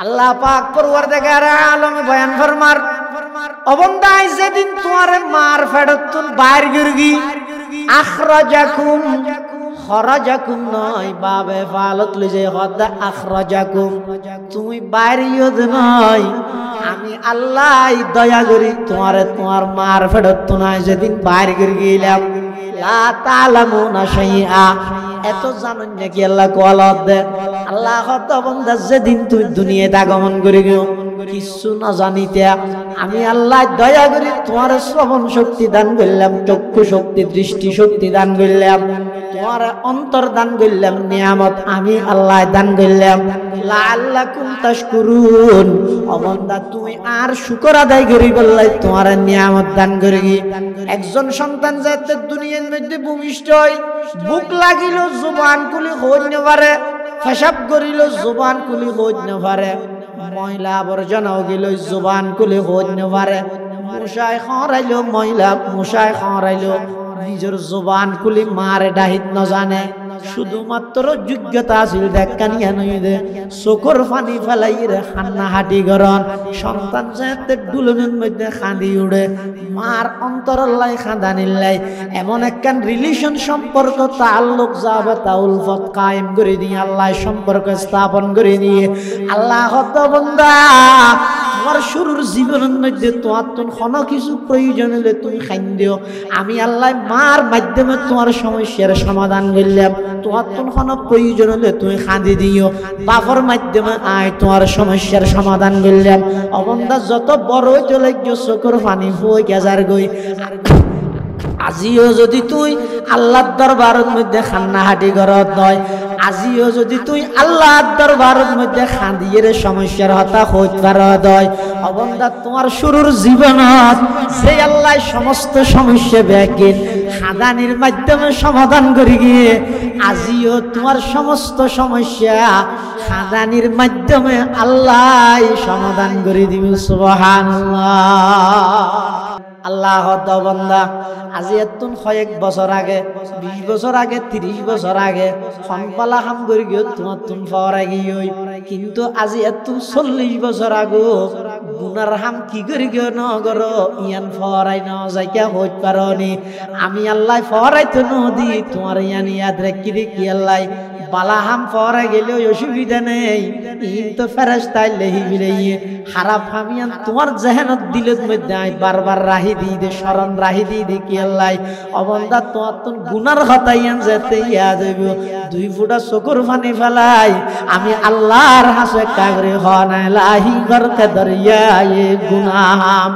আল্লাহ পাক পরওয়ারদিগার আলম বয়ান ফরমার অবন্দাই যেদিন তোমারে মার ফেরতুন বাইর গিরগি আখরাজাকুম খরাজাকুম নয় বাবে ফালত লিজে হদা আখরাজাকুম তুমি বাইরিয়দ নয় আমি আল্লাহ দয়া করি তোমারে তোমার মার ফেরতুন যেদিন বাইর গিরগিলাম লা তালামুনা শাইআ এত জানেন নাকি আল্লাহ কোয়ালত দে আল্লাহ হত বান্দা যেদিন তুই দুনিয়াতে আগমন করি গিও কিছু না জানিতে আমি আল্লাহ দয়া করি তোমার শ্রবণ শক্তি দান করলাম চক্ষু শক্তি দৃষ্টি শক্তি দান করলাম তোমার অন্তর দান করলাম নিয়ামত আমি আল্লাহ দান করলাম লাআল্লাকুম তাশকুরুন ও বান্দা তুমি আর শুকর আদায় করি বললাই তোমার নিয়ামত দান করি একজন সন্তান যাতে দুনিয়ার মধ্যে ভূমিষ্ঠ হয় বুক লাগিল জবান খুলি হইতে পারে পেশাব করিল জবান খুলি হইতে পারে ময়লা আবর্জনাও গেল জবান খুলি হইতে পারে মশায় খরাইল ময়লা মশায় খরাইল নিজের জবান খুলি মারে ডাহিত ন জানে শুধুমাত্র যোগ্যতা আছিল দেখানিয়া নই দে চোখর পানি ফেলাই রে খান্না হাঁটি গরন সন্তান যাতে দুলনের মধ্যে খাঁদি উড়ে মার অন্তরল্লাই খাঁদানিল্লাই এমন একখান রিলেশন সম্পর্ক তাল্লুক যাবে তা উলফত কায়েম করে দিয়ে আল্লাহ সম্পর্ক স্থাপন করে দিয়ে আল্লাহ হত বান্দা তোমার শুরুর জীবনের মধ্যে তোমার কোনো কিছু প্রয়োজন হলে তুমি খাইন দিও আমি আল্লাহ মার মাধ্যমে তোমার সমস্যার সমাধান করলাম তোমার কোনো প্রয়োজন হলে তুমি খাঁদি দিও বাপর মাধ্যমে আয় তোমার সমস্যার সমাধান করলাম অবন্দা যত বড় চলে গিয়ে চোখের পানি হয়ে গেজার গই আজিও যদি তুই আল্লাহর দরবারের মধ্যে খান্নাহাটি ঘরত নয় আজিও যদি তুই আল্লাহর দরবারের মধ্যে খান্দিয়ে সমস্যার হতা হইতে পারত হয় অবন্দা তোমার শুরুর জীবনত সেই আল্লাহ সমস্ত সমস্যা ব্যাগিন খাদানির মাধ্যমে সমাধান করে গিয়ে আজিও তোমার সমস্ত সমস্যা খাদানির মাধ্যমে আল্লাহ সমাধান করে দিবে সুবহানাল্লাহ আল্লাহ বান্দা আজি এতুন কয়েক বছর আগে 20 বছর আগে 30 বছর আগে ফনপালা হাম করি গিয়ে তোমার তুন ফরাই গিয়ে কিন্তু আজি এতুন 40 বছর আগো গুনার হাম কি করি গিয়ে ন করো ইয়ান ফরাই ন যাইকা হইতে পারনি আমি আল্লাহ ফরাইতে নদি তোমার ইয়ান ইয়াদ রাখি দেখি আল্লাহ বালা হাম ফরাই গেলে অসুবিধা নেই ইন তো ফেরেশতা লেহি বিলাইয়ে খারাপ হামিয়ান তোমার জেহেনত দিলের মধ্যে বারবার রাহি দি দে শরণ রাহি দি দেখি আল্লাহ অবন্দা তোমার তো গুনার হতাইয়ান যেতে ইয়া দেব 2 ফুটা চকুর পানি ফেলাই আমি আল্লাহর হাসে কাগরে হনা ইলাহি গর কদরিয়ায়ে গুনাহাম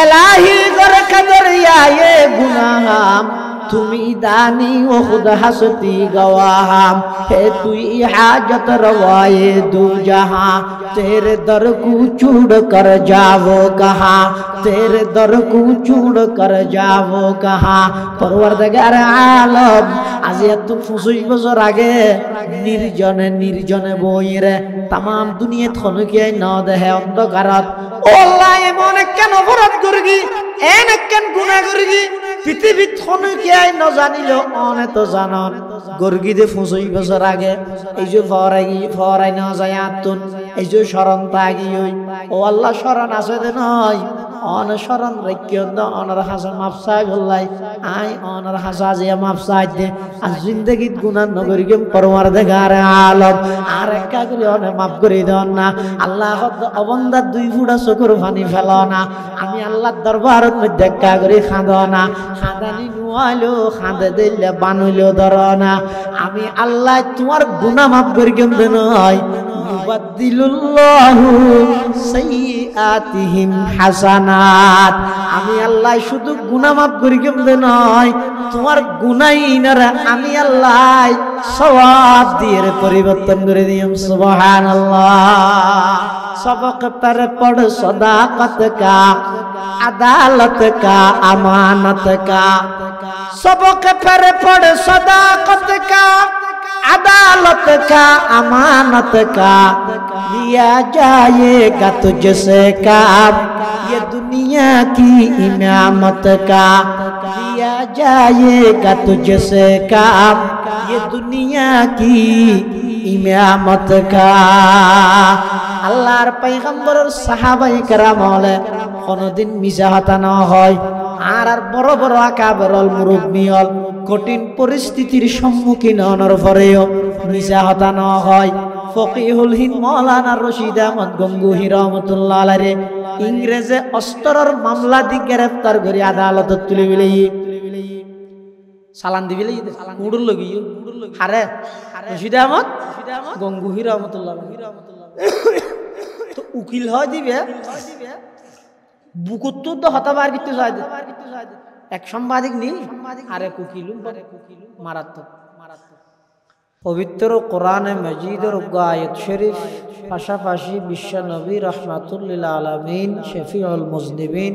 ইলাহি গর কদরিয়ায়ে গুনাহাম তুমি দানি ও খুদ হসতি গवाहम है तुई हाजत रवाए दो जहां तेरे दर को छोड़ कर जाओ कहां तेरे दर को छोड़ कर जाओ कहां परवरदिगार आलम आज এত 25 বছর আগে নির্জনে নির্জনে বইরে तमाम দুনিয়া থনকিয়াই না দেহে অন্ধকারত ও আল্লাহ এমন কেন অপরাধ করগি এন কেন গুনাহ করগি পৃথিবী থনকিয়াই না জানিল অনে তো জানন গর্গি দে 25 বছর আগে এই যে ফরাই না যায় আতুন এই যে শরণ তাগি হই ও আল্লাহ শরণ আছে দে নয় অন শরণ রাখিও না অনর হাসান মাফ চাই বললাই আই অনর হাসা যে মাফ চাই দে আর জিন্দেগি গুনাহ নগরি কে পরওয়ারদিগার আলম আর একা করে অনে মাফ করে দেন না আল্লাহ অবন্দা 2 ফুটা চকুর পানি ফেলো না আমি আল্লাহর দরবারের মধ্যে একা করে খাঁদো না খাঁদানি নুয়াইলো খাঁদে দিলে বানুইলো ধরো না আমি আল্লাহ তোমার গুনাহ মাফ করে কেমনে নয় ইউবাদদিলুল্লাহু সাইয়্যাতিহিম হাসানাত আমি আল্লাহ শুধু গুনাহ মাফ করি কেমনে নয় তোমার গুনাহইনারা আমি আল্লাহ সওয়াব দিয়ে পরিবর্তন করে দিম সুবহানাল্লাহ सबक पर पढ़ सदाकत का अदालत का अमानत का सबक पर पढ़ सदाकत का अदालत का अमानत का लिया जाएगा तुझसे काम ये दुनिया की इमामत का लिया जाएगा तुझसे काम ये दुनिया की इमामत का আল্লাহর পয়গম্বরের সাহাবায়ে কেরাম হলে কোনদিন মিছা কথা না হয় আর বড় বড় আকাবেরল মুরব্বিয়ল কঠিন পরিস্থিতির সম্মুখীন হওয়ার পরেও মিছা কথা না হয় ফকিহুল হিন্দ মাওলানা রশিদ আহমদ গঙ্গুহি রহমাতুল্লাহ আলাইহি ইংরেজে অস্ত্রের মামলা দি গ্রেফতার করে আদালতত তুলে বিলে চালান দিবিলে উড়ুল লগিও হারে রশিদ আহমদ গঙ্গুহি রহমাতুল্লাহ তো উকিল হয় দিবে বুকুত তো হতাবার কিছু চাই এক সাংবাদিক নি আরে উকিল মারাত্মক পবিত্র কোরআনে মজিদের আয়াত শরীফ পাশাপাশি বিশ্ব নবী রহমাতুল্লিল আলামিন শফিউল মুজনিবিন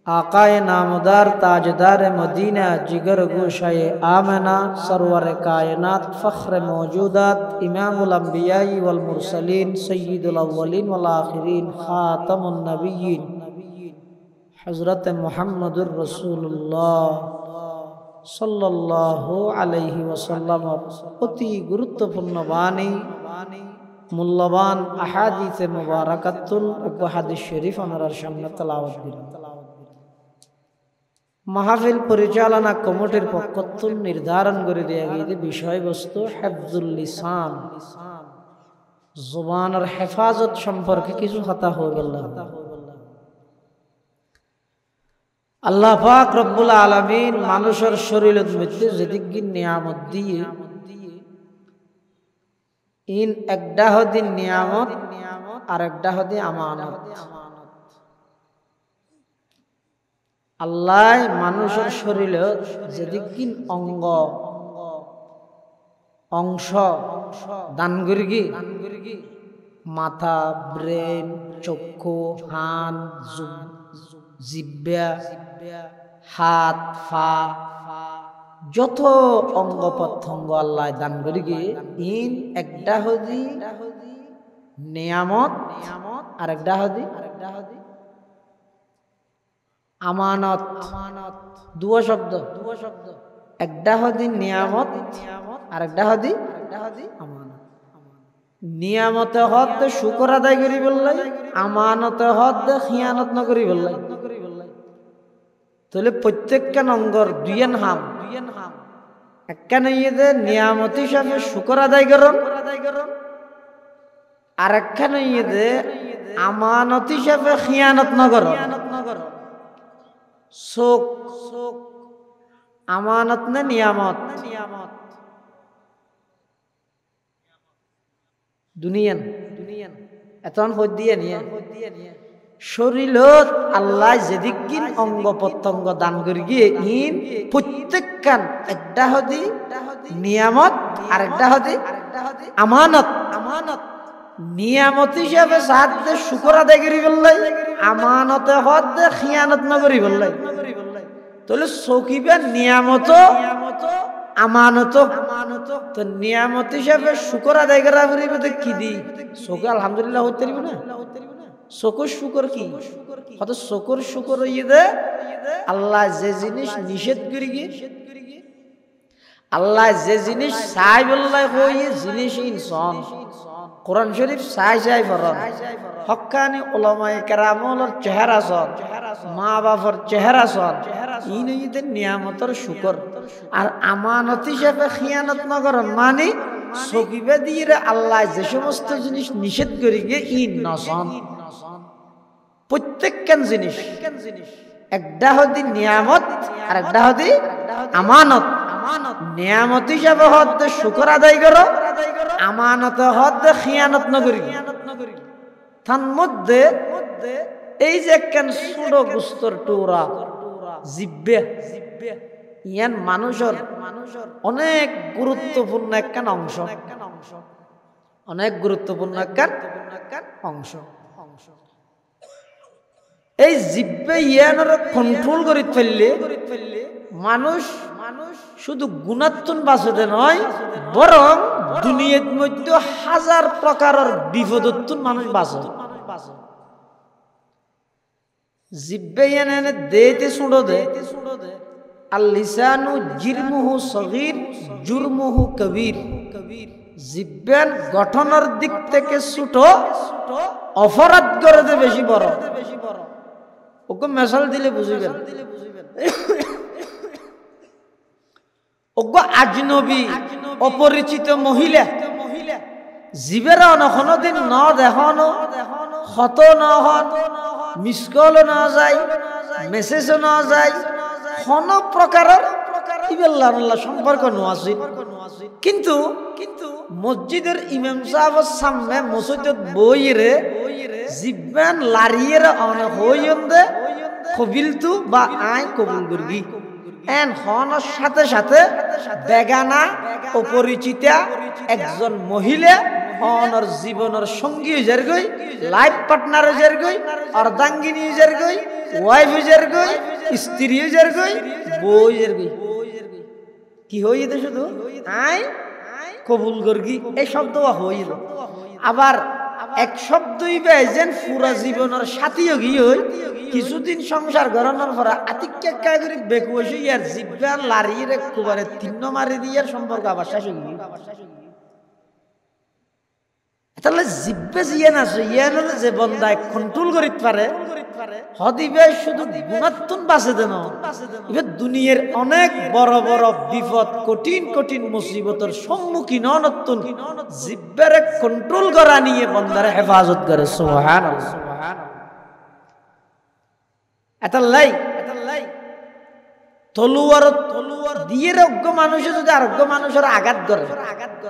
आकाए नामदार ताजदार मदीना जिगर गोशाए आमना सरवर कायनात फ़ख्र मौजूदात इमामुल अंबियाई वल मुरसलीन सय्यिदुल अव्वलीन वल आखिरीन खातमुन नबिय्यीन हज़रत मुहम्मदुर रसूलुल्लाह सल्लल्लाहु अलैहि वसल्लम अति गुरुत्वपूर्ण बानी मूल्यवान अहादीस मुबारकातुल हादीस शरीफ हमारा सामने तिलावत दिलाम। মাহফিল পরিচালনা কমিটির পক্ষতন নির্ধারণ করে দেয়া গিয়েছে বিষয়বস্তু হিফজুল লিসান, জবানের হেফাজত সম্পর্কে কিছু কথা হয়ে গেল। আল্লাহ পাক রব্বুল আলামিন মানুষের শরীরের মধ্যে যেদিকে নিয়ামত দিয়ে ইন একটা হদি নিয়ামত আর একটা হদি আমানত। আল্লাহ মানুষের শরীরে যেদিকিন অংশ দান করি মাথা, ব্রেন, চক্ষু, হান, জিহ্বা, হাত, পা, যত অঙ্গ প্রত্যঙ্গ আল্লাহ দান করি ইন একটা হদি নিয়ামত আর একটা হদি আমানত। দুয়া শব্দ, একটা হদি নিয়ামত আর একটা হদি আমানত। নিয়ামতে হদ শুকর আদায় করি বললাই, আমানতে হদ খিয়ানত নকরি বললাই। তাহলে প্রত্যেকখান অঙ্গর দুইয়েন হাম একখান ইয়ে নিয়ামত হিসাবে শুকর আদায় করুন আর একখান ইয়ে আমানত হিসাবে খিয়ানত নগর। শোক আমানত না নিয়ামত? দুনিয়ান এতন হদিয়ে নিয়ে শরীরত আল্লাহ যেদিকিন অঙ্গ প্রত্যঙ্গ দান করি গিয়ে ইন প্রত্যেকখান একটা হদি নিয়ামত আর একটা হদি আমানত। নিয়ামত হিসাবে সাহায্য শুকর আদায় করি বললাই, আমানতে হদ খিয়ানত নগরি বললাই। তাহলে সকিবে নিয়ামত আমানত। তো নিয়ামত হিসাবে শুকর আদায় করা পরিবর্তে কি দি চোখে আলহামদুলিল্লাহ হতে পারিব না? চকুর শুকর কি কত চকুর শুকর ইয়ে দে আল্লাহ যে জিনিস নিষেধ করি গিয়ে আল্লাহ যে জিনিস চাই বললাই হয়ে জিনিস ইনসান কোরআন শরীফ চাই ফরন হক্কানি উলামায়ে কেরামর চেহারা সন, মা বাবার চেহারা সন, ইনইদের নিয়ামতের শুকর আর আমানত হিসেবে খিয়ানত নগরন মানে সকিবে দিয়ে আল্লাহ যে সমস্ত জিনিস নিষেধ করি গিয়ে ইন নসন। প্রত্যেকখান জিনিস একটা হদি নিয়ামত আর একটা হদি আমানত। নিয়ামত হিসাবে হদ শুকর আদায় করো, আমানত হদ খিয়ানত নগরী। তার মধ্যে এই যে একখান ছোট গুস্তর টুরা জিব্বে ইয়ান মানুষের অনেক গুরুত্বপূর্ণ একখান অংশ, অনেক গুরুত্বপূর্ণ একখান অংশ। এই জিব্বে ইয়ানের কন্ট্রোল করে ফেললে মানুষ শুধু গুণাত্মন বাঁচতে নয় বরং দুনিয়ার মধ্যে হাজার প্রকারের বিপদত্তুন মানুষ বাঁচে। জিব্বে ইয়ানে দেতে শুনো দে আল লিসানু জিরমুহু সগীর জুরমুহু কবীর। জিব্বান গঠনের দিক থেকে ছোট, অপরাধ করে দে বেশি বড়। ওকে মেশাল দিলে বুঝিবেন। ওকে আজনবী অপরিচিত মহিলা জীবের কোনদিন ন দেখানো, হত ন হন, মিস কল না যায়, মেসেজ না যায়, কোন প্রকারের সম্পর্ক নোয়াছিল। কিন্তু মসজিদের ইমাম সাহেবের সামনে মসজিদত বইরে জিব্বান লারিয়ের অনেক হইন্দে কবিলতু বা আই কবুল করবি। এন হনের সাথে সাথে বেগানা অপরিচিতা একজন মহিলা অনর জীবনের সঙ্গী হইজার গই, লাইফ পার্টনার হইজার গই, অর্ধাঙ্গিনী হইজার গই, ওয়াইফ হইজার গই, স্ত্রী হইজার গই, বউ হইজার গই। কি হইত শুধু আই কবুল করগি এই শব্দ হইল। আবার এক শব্দই বেজেন পুরা জীবনের সাথীও গিয়ে হই, কিছুদিন সংসার গড়ানোর পর আতিক্যা করে বেকুয়াশি ইয়ার জিব্বান লারিয়ে কুবারে তিন্ন মারি দিয়ার সম্পর্ক আবার শেষ হয়ে গিয়ে। তাহলে জিব্বে জিয়ান আছে, ইয়ান যে বন্দায় কন্ট্রোল করিতে পারে হদিবে শুধু গুণাত্মন বাঁচে দেন। এবার দুনিয়ার অনেক বড় বড় বিপদ, কঠিন কঠিন মুসিবতের সম্মুখীন নতুন জিব্বের কন্ট্রোল করা নিয়ে বন্দারে হেফাজত করে। সুবহানাল্লাহ। এতাল্লাই তলোয়ার দিয়ে অজ্ঞ মানুষে যদি আরোগ্য মানুষের আঘাত করে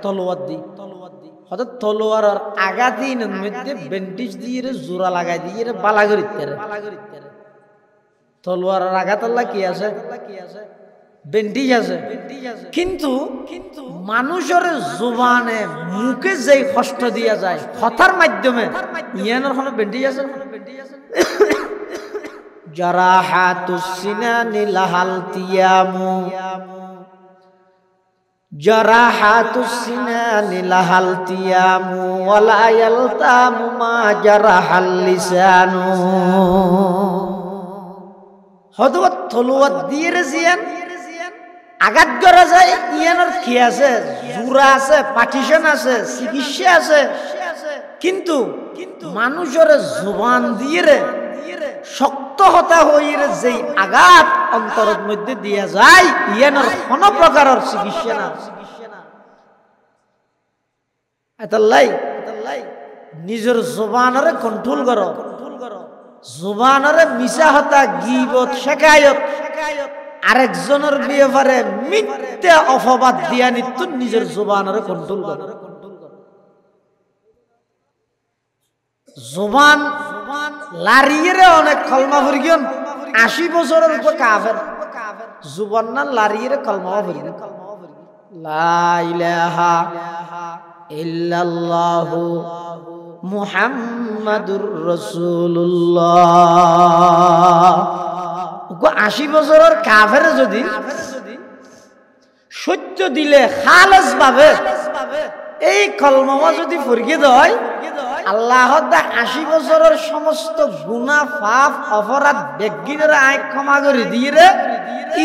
তলোয়ার দি হঠাৎ তলোয়ার আঘাত মধ্যে বেন্টিজ দিয়ে জোড়া লাগাই দিয়ে বালা করিতে তলোয়ার আঘাত আল্লাহ কি আছে, বেন্টিজ আছে। কিন্তু মানুষের জবানে মুখে যে কষ্ট দিয়া যায় কথার মাধ্যমে ইয়ানোর কোনো বেন্টিজ আছে। জারাহাতুস সিনানি লাহাল তিয়ামু, জারাহাতুস সিনানি লাহাল তিয়ামু ওয়ালা ইয়ালতামু মা জারাহাল লিসানু। হয়তো তলোয়ার দিয়ে জিয়ান আঘাত করা যায়, ইয়ানোর কি আছে, জোড়া আছে, পার্টিশন আছে, চিকিৎসা আছে। কিন্তু মানুষের জবান দিয়ে শক্ত হতা হইরে যেই আঘাত অন্তরের মধ্যে দিয়া যায় ইয়ানোর কোন প্রকারের চিকিৎসা না। এতাল্লাই নিজের জবানরে কন্ট্রোল করো, জবানরে মিছা হতা গীবত শেখায়ত আরেকজনের ব্যাপারে মিথ্যা অপবাদ দিয়া নিত্য নিজের জবানরে কন্ট্রোল করো। জবান লারিয়ে অনেক কলমা ভরিগন 80 বছরের উপর কাফের জুবান না লারিয়ে কলমা ভরিগন লা ইলাহা ইল্লাল্লাহু মুহাম্মাদুর রাসূলুল্লাহ। 80 বছরের কাফের যদি সত্য দিলে খালেস ভাবে এই কলমা যদি ফরিয়ে দেয় আল্লাহ 80 বছরের সমস্ত গুনাহ পাপ অপরাধ বেগিনের আয় ক্ষমা করে দিয়ে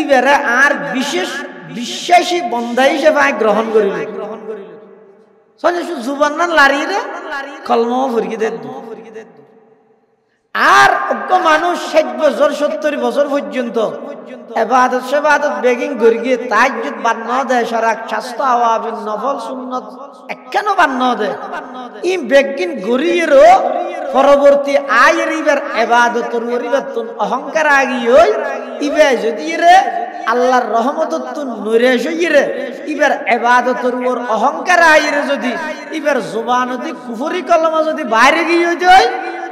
ইবেরে আর বিশেষ বিশ্বাসী বন্ধা হিসেবে আয় গ্রহণ করিল। জুবান না লারিয়ে কলমা ফরিয়ে দেয়। আর অজ্ঞ মানুষ 60 বছর 70 বছর পর্যন্ত ইবাদত সেবাদত বেগিং গরিয়ে তাহাজ্জুদ বান্ন দেয়, সারা স্বাস্থ্য আওয়াবিন নফল সুন্নত একখান বান্ন দেয়। ই বেগিন গরিয়েরও পরবর্তী আয়ের ইবার ইবাদতর পরিবর্তন অহংকার আগিয়ে ইবে যদি রে আল্লাহর রহমততুন নৈরাশ হইরে ইবার ইবাদতর উপর অহংকার আইরে যদি ইবার জবানতি কুফরি কলমা যদি বাইরে গিয়ে যায়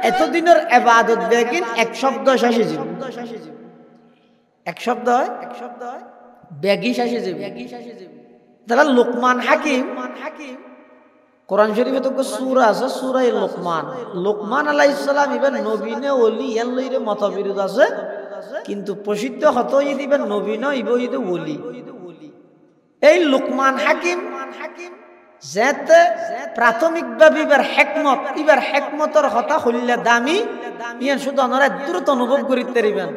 এতদিনের ইবাদত বেগিন এক শব্দ শেষে যাব, এক শব্দ হয় বেগি শেষে যাব। তাহলে লোকমান হাকিম কোরআন শরীফে তো সূরা আছে, সূরা লোকমান। লোকমান আলাইহিস সালাম ইবেন নবী নে ওলি এর লইরে মতবিরোধ আছে, কিন্তু প্রসিদ্ধ হতো দিবেন নবী ন ইব ইদ ওলি। এই লোকমান হাকিম যেতে প্রাথমিকভাবে ইবার হেকমতর কথা হইলে দামি ইয়ান শুধু অনরা দ্রুত অনুভব করিতে পারিবেন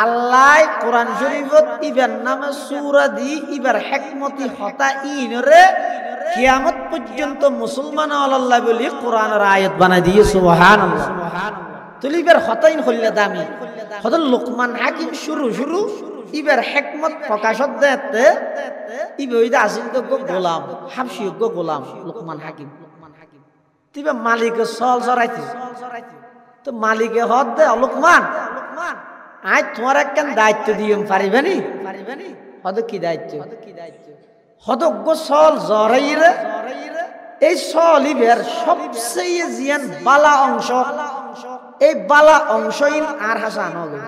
আল্লাহ কোরআন শরীফত ইবার নামে সূরা দি ইবার হেকমতি হতা ইনরে কিয়ামত পর্যন্ত মুসলমান আল্লাহ বলি কোরআনের আয়াত বানাই দিয়ে সুবহানাল্লাহ তুলিবার হতাইন হইলে দামি হত লোকমান হাকিম শুরু ইবার হেকমত প্রকাশত দেতে ইবইদা আসিল তো গোলাম হাবশি গোলাম লোকমান হাকিম তিবা মালিকে সল জরাইতে তো মালিকে হদ দে লোকমান আই তোমার একখান দায়িত্ব দিম পারিবানি হদ কি দায়িত্ব হদ গো সল জরাইরে এই সল ইবের সবচেয়ে জিয়ান বালা অংশ এই বালা অংশ ইন আর হাসান হবে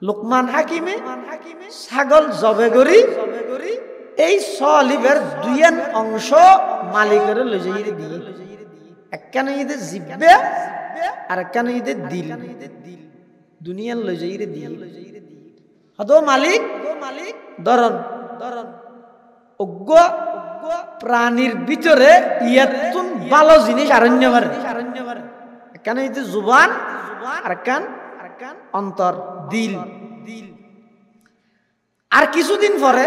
লোকমান হাকিমে ছাগল জবে করি এই সলিবের দুইয়ান অংশ মালিকের লই যাই দিয়ে একখানে ইদে জিব্বে আর একখানে ইদে দিল দুনিয়ার লই যাই দিয়ে হতো মালিক ধরন অজ্ঞ প্রাণীর ভিতরে ইয়াতুন ভালো জিনিস আরণ্য মারে একখানে ইদে জুবান আর কান অন্তর দিল আর কিছুদিন পরে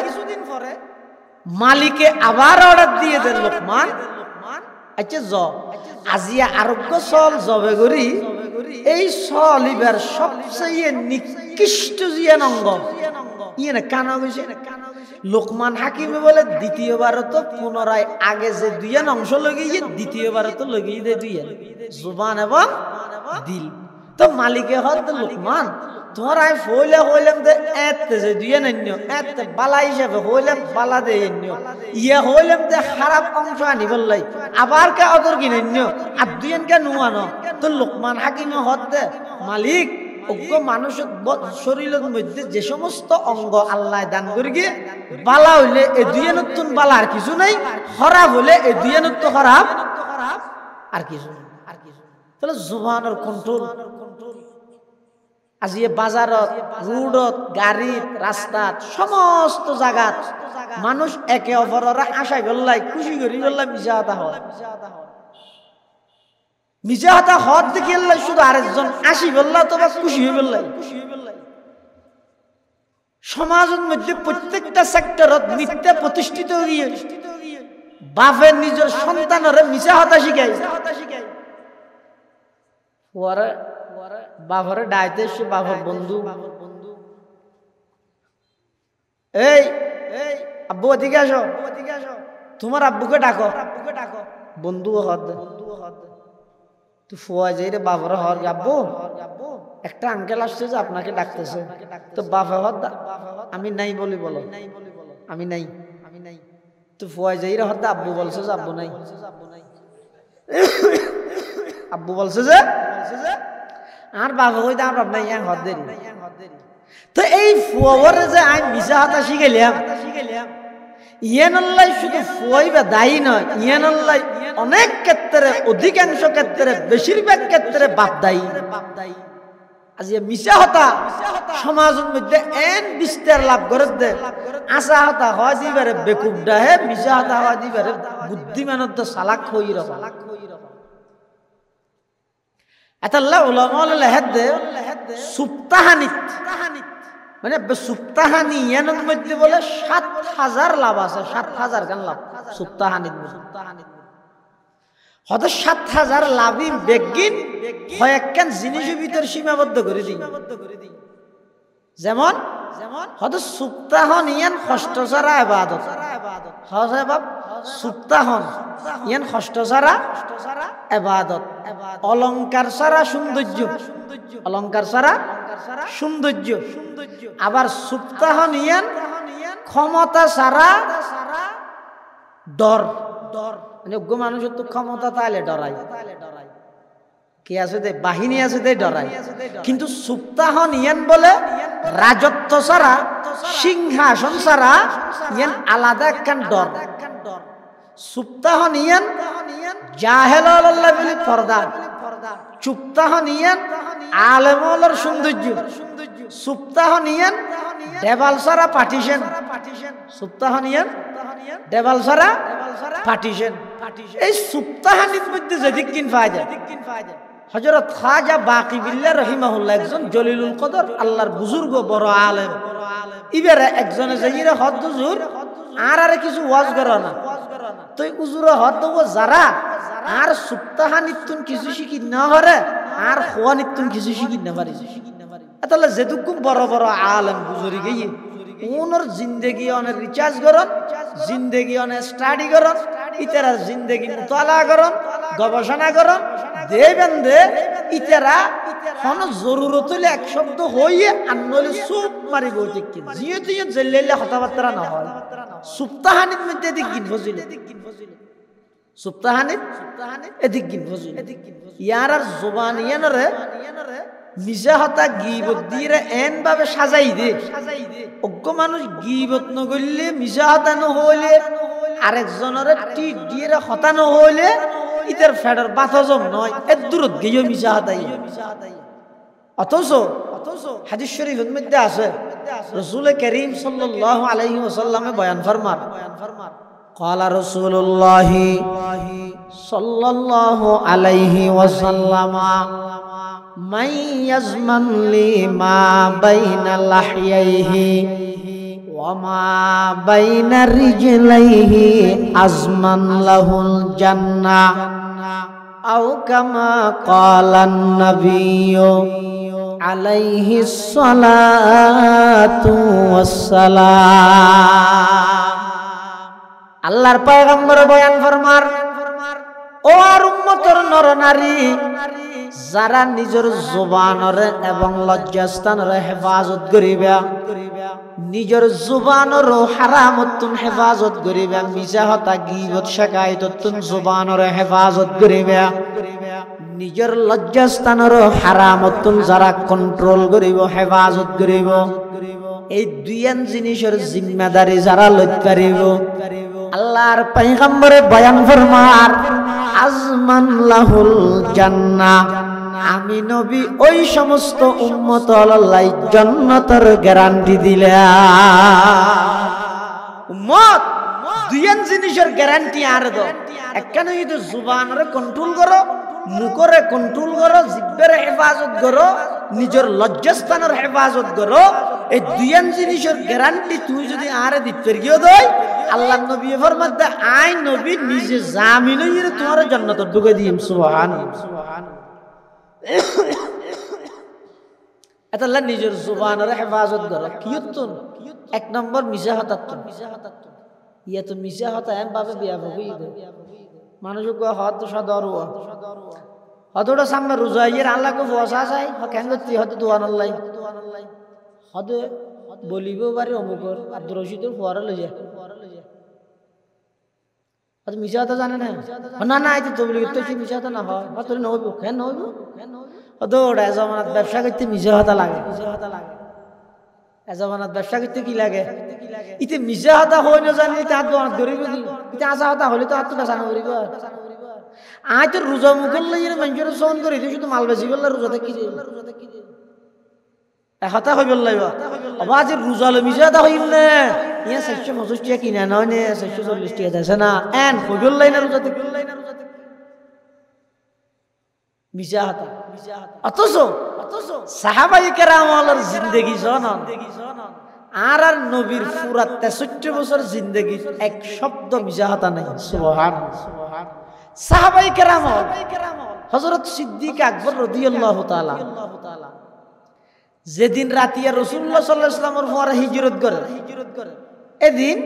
মালিকে আবার অর্ডার দিয়ে দেন লোকমান আচ্ছা আজিয়া আরোগ্য সল জবে করি এই সলিবার সবচেয়ে নিকৃষ্ট জিয়ান অঙ্গ ইয়ে না কানা গেছে লোকমান হাকিমে বলে দ্বিতীয়বার তো পুনরায় আগে যে দুইয়ান অংশ লগিয়ে দ্বিতীয়বার তো লগিয়ে দেয় দুইয়ান জুবান এবং দিল তো মালিকে হদ লোকমান তোমার আই ফইলে হইলাম দে এতে যে দুইয়া নন্য এতে বালা হিসাবে হইলাম বালা দে নন্য ইয়া হইলাম দে খারাপ অংশ আনি বললাই আবার কে অদর কি নন্য আর দুইয়ান কে নুয়ানো তো লোকমান হাকিমে হদ দে মালিক অজ্ঞ মানুষের শরীরের মধ্যে যে সমস্ত অঙ্গ আল্লাহ দান করে গিয়ে বালা হইলে এই দুইয়ানতুন বালা আর কিছু নাই খারাপ হইলে এই দুইয়ানত খারাপ আর কিছু তাহলে জুবানের কন্ট্রোল আজি বাজারত রোডত গাড়িত রাস্তাত সমস্ত জায়গাত মানুষ একে অপরের আশায় বললাই খুশি করি বললাই মিজা হাতা হদ দেখি শুধু আরেকজন আসি বললা তো বা খুশি হয়ে বললাই সমাজের মধ্যে প্রত্যেকটা সেক্টরত মিথ্যা প্রতিষ্ঠিত হয়ে বাপের নিজের সন্তানের মিশা হাতা শিখাই বাপরে ডাইতে বাপর বন্ধু এই আব্বু ওদিকে আসো তোমার আব্বুকে ডাকো বন্ধু হদ তুই ফোয়া যাই রে বাপর হর আব্বু একটা আঙ্কেল আসছে যে আপনাকে ডাকতেছে তো বাপে হদ আমি নাই বলি বলো আমি নাই তুই ফোয়া যাই রে হদ আব্বু বলছে যে আব্বু নাই আব্বু বলছে যে আর বাবা কইতে আর বাপ নাই হদ দেরি তো এই ফুয়ারে যে আমি মিশা হাতা শিখাইলাম ইয়ানাল্লাহ শুধু ফুয়াইবা দায়ী নয় ইয়ানাল্লাহ অনেক ক্ষেত্রে অধিকাংশ ক্ষেত্রে বেশিরভাগ ক্ষেত্রে বাপ দায়ী আজ মিশা হতা সমাজের মধ্যে এন বিস্তার লাভ করে দে আশা হতা হয় দিবারে বেকুব ডাহে মিশা হতা হয় দিবারে বুদ্ধিমানত চালাক হই রহ এতাল্লাহ উলামা লেহেদ দে সুপ্তাহানিত মানে সুপ্তাহানি ইয়ানোর মধ্যে বলে ৭,০০০ লাভ আছে ৭,০০০ গান লাভ সুপ্তাহানিত হয়তো ৭,০০০ লাভই বেগিন হয় একখান জিনিসের ভিতর সীমাবদ্ধ করে দিই যেমন হয়তো সুপ্তাহন ইয়ান ষষ্ঠ সারা ইবাদত হয় বাপ সুপ্তাহন ইয়ান ষষ্ঠ সারা ইবাদত অলংকার সারা সৌন্দর্য অলংকার সারা সৌন্দর্য আবার সুপ্তাহন ইয়ান ক্ষমতা সারা ডর মানে অজ্ঞ মানুষের তো ক্ষমতা তাইলে ডরায় কি আছে দে বাহিনী আছে দে ডরায় কিন্তু সুপ্তাহন ইয়ান বলে রাজত্ব ছাড়া সিংহাসন ছাড়া ইয়ান আলাদা একখান ডর সুপ্তাহন ইয়ান জাহেল আল্লাহ বলি পর্দা চুপ্তাহন ইয়ান আলেমর সৌন্দর্য সুপ্তাহন ইয়ান দেবাল ছাড়া পার্টিশন সুপ্তাহন ইয়ান দেবাল ছাড়া পার্টিশন এই সুপ্তাহানির মধ্যে যেদিক কিন পাওয়া যায় হযরত খাজা বাকিবিল্লাহ রাহিমাহুল্লাহ একজন জলিলুল কদর আল্লাহর বুজুর্গ বড় আলেম ইবারে একজনে যাইরা হদ হুজুর আরে কিছু ওয়াজ করো না তো হুজুর হদ দেব যারা আর সুপ্তাহানিতুন কিছু শিখি না হরে আর খোয়ানিতুন কিছু শিখি না পারে তাহলে যেটুকু বড় বড় আলেম বুজুরি গিয়ে ওনর জিন্দেগি অনেক রিচার্জ করন জিন্দেগি অনেক স্টাডি করন ইতারা জিন্দেগি মুতালা করন গবেষণা করন দেবেন দে ইতারা কোন জরুরত হলে এক শব্দ হইয়ে আনলে সুপ মারি বইতে কি জিয়ে তুই জেলেলে কথাবার্তা না হয় সুপ্তাহানির মধ্যে দিক গিন ফজিলে সুপ্তাহানিত এদিক গিন ফজিলে ইয়ার আর জবান ইয়ানরে মিজা হতা গীবত দিয়ে এন ভাবে সাজাই দে অজ্ঞ মানুষ গীবত নগরলে মিজা হতা নহলে আরেকজনের টিট দিয়ে হতা নহলে ইতার ফেডার বাতজম নয় এর দূরত গিয়ে মিজা হতাই অথচ হাদিস শরীফের মধ্যে আছে রাসূল করিম সাল্লাল্লাহু আলাইহি ওয়াসাল্লামে বয়ান ফরমান قال رسول الله صلى الله عليه وسلم من يزمن لي ما بين لحييه وما بين رجليه أزمن له الجنة أو كما قال النبي عليه الصلاة والسلام আল্লাহর পয়গম্বর বয়ান ফরমার ও আর উম্মতের নরনারী যারা নিজের জবানের এবং লজ্জাস্থানের হেফাজত করিবা নিজের জবানের হারামতুন হেফাজত করিবা মিছা হতা গীবত শাকায়ততুন জবানের হেফাজত করিবা নিজের লজ্জাস্থানের হারামতুন যারা কন্ট্রোল করিব হেফাজত করিব এই দুইয়ান জিনিসের জিম্মাদারি যারা লইতে পারিব আল্লাহর পয়গম্বরে বয়ান ফরমার আজমান লাহুল জান্নাহ আমি নবী ওই সমস্ত উম্মত আল্লাহ জান্নাতের গ্যারান্টি দিলাম উম্মত দুইয়ান জিনিসের গ্যারান্টি আর দাও একখানে যদি জুবানরে কন্ট্রোল করো মুখরে কন্ট্রোল করো জিহ্বার হেফাজত করো নিজের লজ্জাস্থানের হেফাজত করো এই দুইয়ান জিনিসের গ্যারান্টি তুমি যদি আরে দিতে গিয়ে দেয় আল্লাহ নবী ফরমাতে আই নবী নিজে জামিন হইরে তোমার জান্নাতে ঢুকে দিম সুবহানাল্লাহ এতাল্লাহ নিজের জুবানের হেফাজত করো কিয়তুন এক নম্বর মিছা হতাতুন ইয়া তো মিছা হতা এম ভাবে বিয়া ভবি মানুষ হত সদরুয়া হতটা সামনে রোজা ইয়ের আল্লাহকে বসা যায় কেন করতে হতে দোয়ানাল্লাই হতে বলিব পারে অমুকর আব্দুর রশিদের ফোয়ারা লই যায় হয়তো মিশা হতা জানে না না না এই তো তবলিগ তো মিশা হতা না হয় হয়তো নহব কেন নহব হতো ওটা জমানাত ব্যবসা করতে মিশা হতা লাগে জমানাত ব্যবসা করতে কি লাগে ইতে মিশা হতা হয় না জানি তার দোয়ান ধরিব কি ইতে আসা হতা হলে তো হাত তো বেসানো করিব আয় তো রোজা মুখল লইয়ে মানুষের সহন করি তুই শুধু মাল বেশি করলে রোজাতে কি হতা হইব লাগব আবার যে রোজা লো মিশা হতা হইব না ইয়া 450 টাকা কিনা নয় নে 440 টাকা আছে না এন হইব লাই না রোজাতে মিশা হতা অথচ সাহাবায়ে কেরামের জিন্দেগি শোনান আর আর নবীর পুরা 63 বছর জিন্দেগি এক শব্দ মিশা হতা নাই সুবহানাল্লাহ সাহাবায়ে কেরাম হযরত সিদ্দিক আকবর রাদিয়াল্লাহু তাআলা যেদিন রাতিয়া রাসূলুল্লাহ সাল্লাল্লাহু আলাইহি ওয়াসাল্লামের পরে হিজরত করে এদিন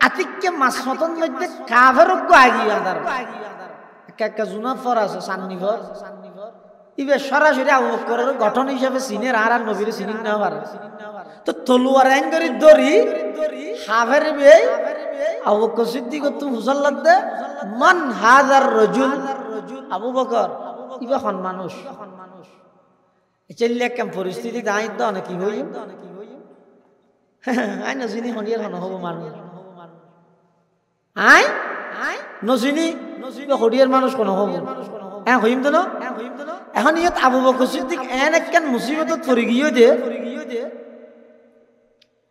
আতিককে মাসনতন মধ্যে কাফেরক আগি আদার একা জুনা ফর আছে সান্নিভর ইবে সরাসরি আবু বকরের গঠন হিসেবে সিনের আর নবীর সিনিন না পারে তো তলোয়ার এঙ্গরি দড়ি হাফের বে আবু বকর সিদ্দিক তো মুসাল্লাত দে মান হাজার রাজুল আবু বকর ইবে কোন মানুষ চললে কেম পরিস্থিতি দাই তো না কি হইম আই নজিনি হনিয়ার হন হবো মানুষ আই নজিনি হরিয়ার মানুষ কোন হবো হ্যাঁ হইম তো না এখন ইয়াত আবু বকর সিদ্দিক এন একখান মুসিবতত পড়ে গিয়ে দে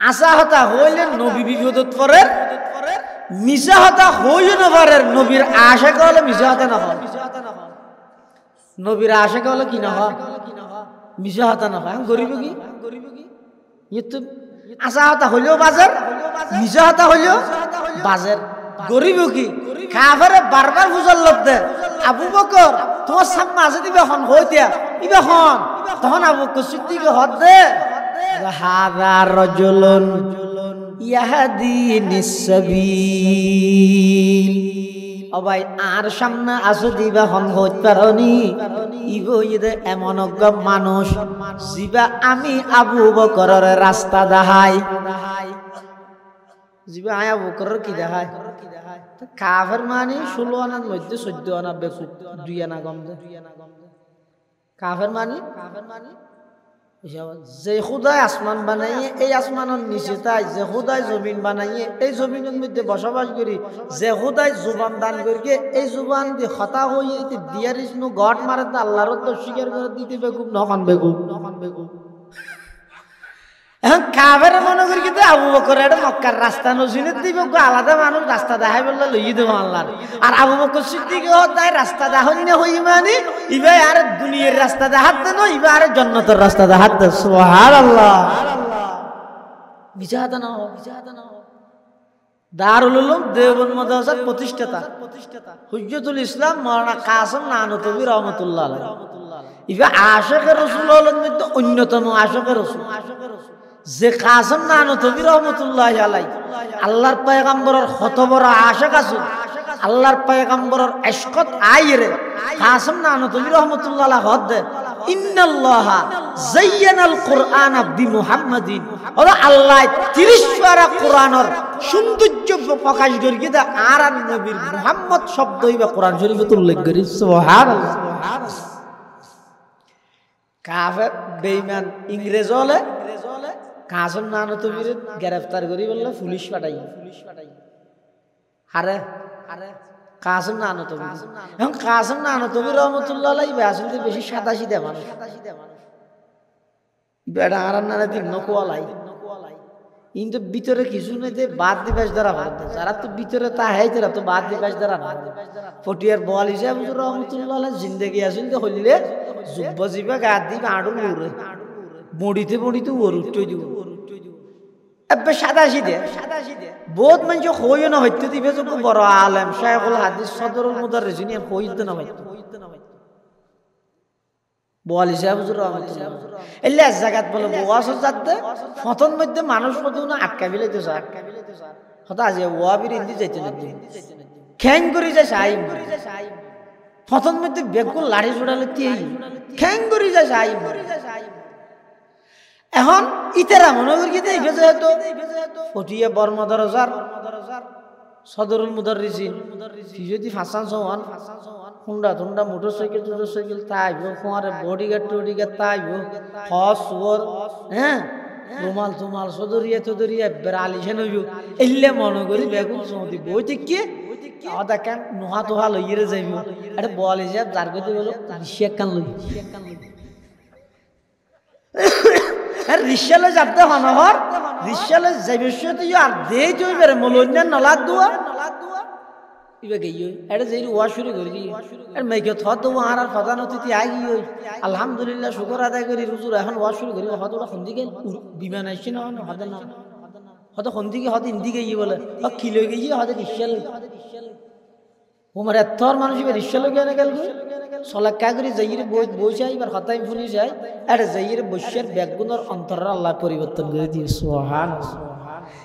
আশা হতা হইলে নবী বিপদত পড়ে মিছা হতা হইও না পারে নবীর আশিক হলে মিছা হতা না হয় নবীর আশিক হলে কি না হয় মিছা হতা না হয় গরিব কি ইতো আশা হতা হইলেও বাজার মিছা হতা হইলেও বাজার গরিব কি কাফেরে বারবার বুঝার লব্ধে আবু বকর তোমার সামনে আছে দিবে এখন হইতিয়া ইবে হন তখন আবু বকর সিদ্দিক হদ দে হাযা রাজুলুন ইয়াহদিনিস সাবিল ও ভাই আর সামনে আসো দিবা হন হইত পারনি ইবো ইদে এমন মানুষ জিবা আমি আবু বকরের রাস্তা দেখাই জিবা আয়া বকরের কি দেখায় কাফের মানে 16 আনার মধ্যে 14 আনা বেকু 2 আনা কম দে কাফের মানে যে খুদাই আসমান বানাইয়ে এই আসমানের নিচে তাই যে খুদাই জমিন বানাইয়ে এই জমিনের মধ্যে বসবাস করি যে খুদাই জুবান দান করিকে এই জুবান দিয়ে হতা হয়ে দিয়ার ইসনু গট মারে তো আল্লাহর তো স্বীকার করে দিতে বেকুব নখন বেকুব এখন কাফের মনে করি কিন্তু আবু বকর এটা মক্কার রাস্তা নজিনে দিব আলাদা মানুষ রাস্তা দেখাই বললে লইয়ে দেবো আল্লাহ আর আবু বকর সিদ্দিক তাই রাস্তা দেখান না হই মানে ইবে আর দুনিয়ার রাস্তা দেখাতে না ইবে আর জান্নাতের রাস্তা দেখাতে সুবহানাল্লাহ বিজাদা না দারুল উলুম দেওবন্দ মাদ্রাসার প্রতিষ্ঠাতা হুজ্জতুল ইসলাম মাওলানা কাসেম নানুতুবি রহমাতুল্লাহ আলাইহি ইবে আশিকে রাসূল হলেন মধ্যে অন্যতম আশিকে রাসূল যে কাসেম নানুতুবি রহমাতুল্লাহি আলাইহি আল্লাহর পয়গম্বরের কত বড় আশিক আছে আল্লাহর পয়গম্বরের ইশকত আইরে কাসেম নানুতুবি রহমাতুল্লাহ আলাইহি হদ ইন্নাল্লাহা যায়্যানাল কুরআনা বিমুহাম্মাদিন ওরা আল্লাহ 30 পারা কোরআনের সৌন্দর্য প্রকাশ করি দা আর নবীর মুহাম্মদ শব্দ হইবা কোরআন শরীফে উল্লেখ করি সুবহানাল্লাহ কাফের বেঈমান ইংরেজ হলে কাসেম নানুতুবির গ্রেফতার করি বললে পুলিশ পাঠাই হারে কাসেম নানুতুবি এখন কাসেম নানুতুবি রহমাতুল্লাহ আলাইহি আসলে বেশি সাদাসিধা মানুষ বেড়া আর নানা দিন নকওয়ালাই কিন্তু ভিতরে কিছু নেই যে বাদ দিবাস দ্বারা ভাবতে যারা তো ভিতরে তা হয় তারা তো বাদ দিবাস দ্বারা না ফটিয়ার বল হিসাব রহমতুল্লাহ আলাইহি জিন্দেগি আসল তো হইলে যুব জীবা গা দিবা আড়ু উড়ে বড়িতে ওর উঠতে দিব এবে সাদাসিধে বহুত মানুষ হইও না হইতে দিবে যে বড় আলেম শাইখুল হাদিস সদরুল মুদাররিসিন হইতে না হইতে বল হিসাব রহমতুল্লাহ এলে এক জায়গাত বলে ওয়াসর যাতে ফতন মধ্যে মানুষ মধ্যে না আটকা বিলাইতে চায় হতা যে ওয়াবির ইন্দি যাইতে না খ্যাং করে যায় সাইম ফতন মধ্যে বেগুন লাড়ি জোড়ালে তিই খ্যাং করে যায় সাইম এখন ইতারা মনে করি যেহেতু ফটিয়া বর্মা দরজার সদরুল মুদাররিসিন যদি ফাসান সোহান হুন্ডা মোটরসাইকেল তাইব ফোয়ারে বডিগার্ড তাইব হসওর হ্যাঁ রুমাল সদরিয়া বেড়ালিছে নইব এলে মনে করি বেগুন সৌদি বই থেকে দেখেন নোহা তোহা লইয়ে যাইব এটা বল হিসাব যার গতি বলো রিক্সা লই রিক্সালে যাতে হনহর রিক্সালে যাইবে আর দেই তুই বেরে মলন্যান নলাদ দুয়া ইবে গই এটা যেই ওয়া শুরু করি আর মেকে থদ আর প্রধান অতিথি আই গই আলহামদুলিল্লাহ শুকর আদায় করি হুজুর এখন ওয়া শুরু করি হদটা খন্দি গেল বিমান আইছে না হদ না হদ খন্দি গে হদ ইন্দি গই বলে কি লই গই হদ রিক্সালে ওমর এতর মানুষ ইবে রিক্সালে গেনে গেল সলাক কাগরি যাইরে বই যাই আর হতাই ফুলি যায় আর যাইরে বৈশ্যের ব্যাগুনের অন্তর আল্লাহ পরিবর্তন করে দিয়ে সুবহানাল্লাহ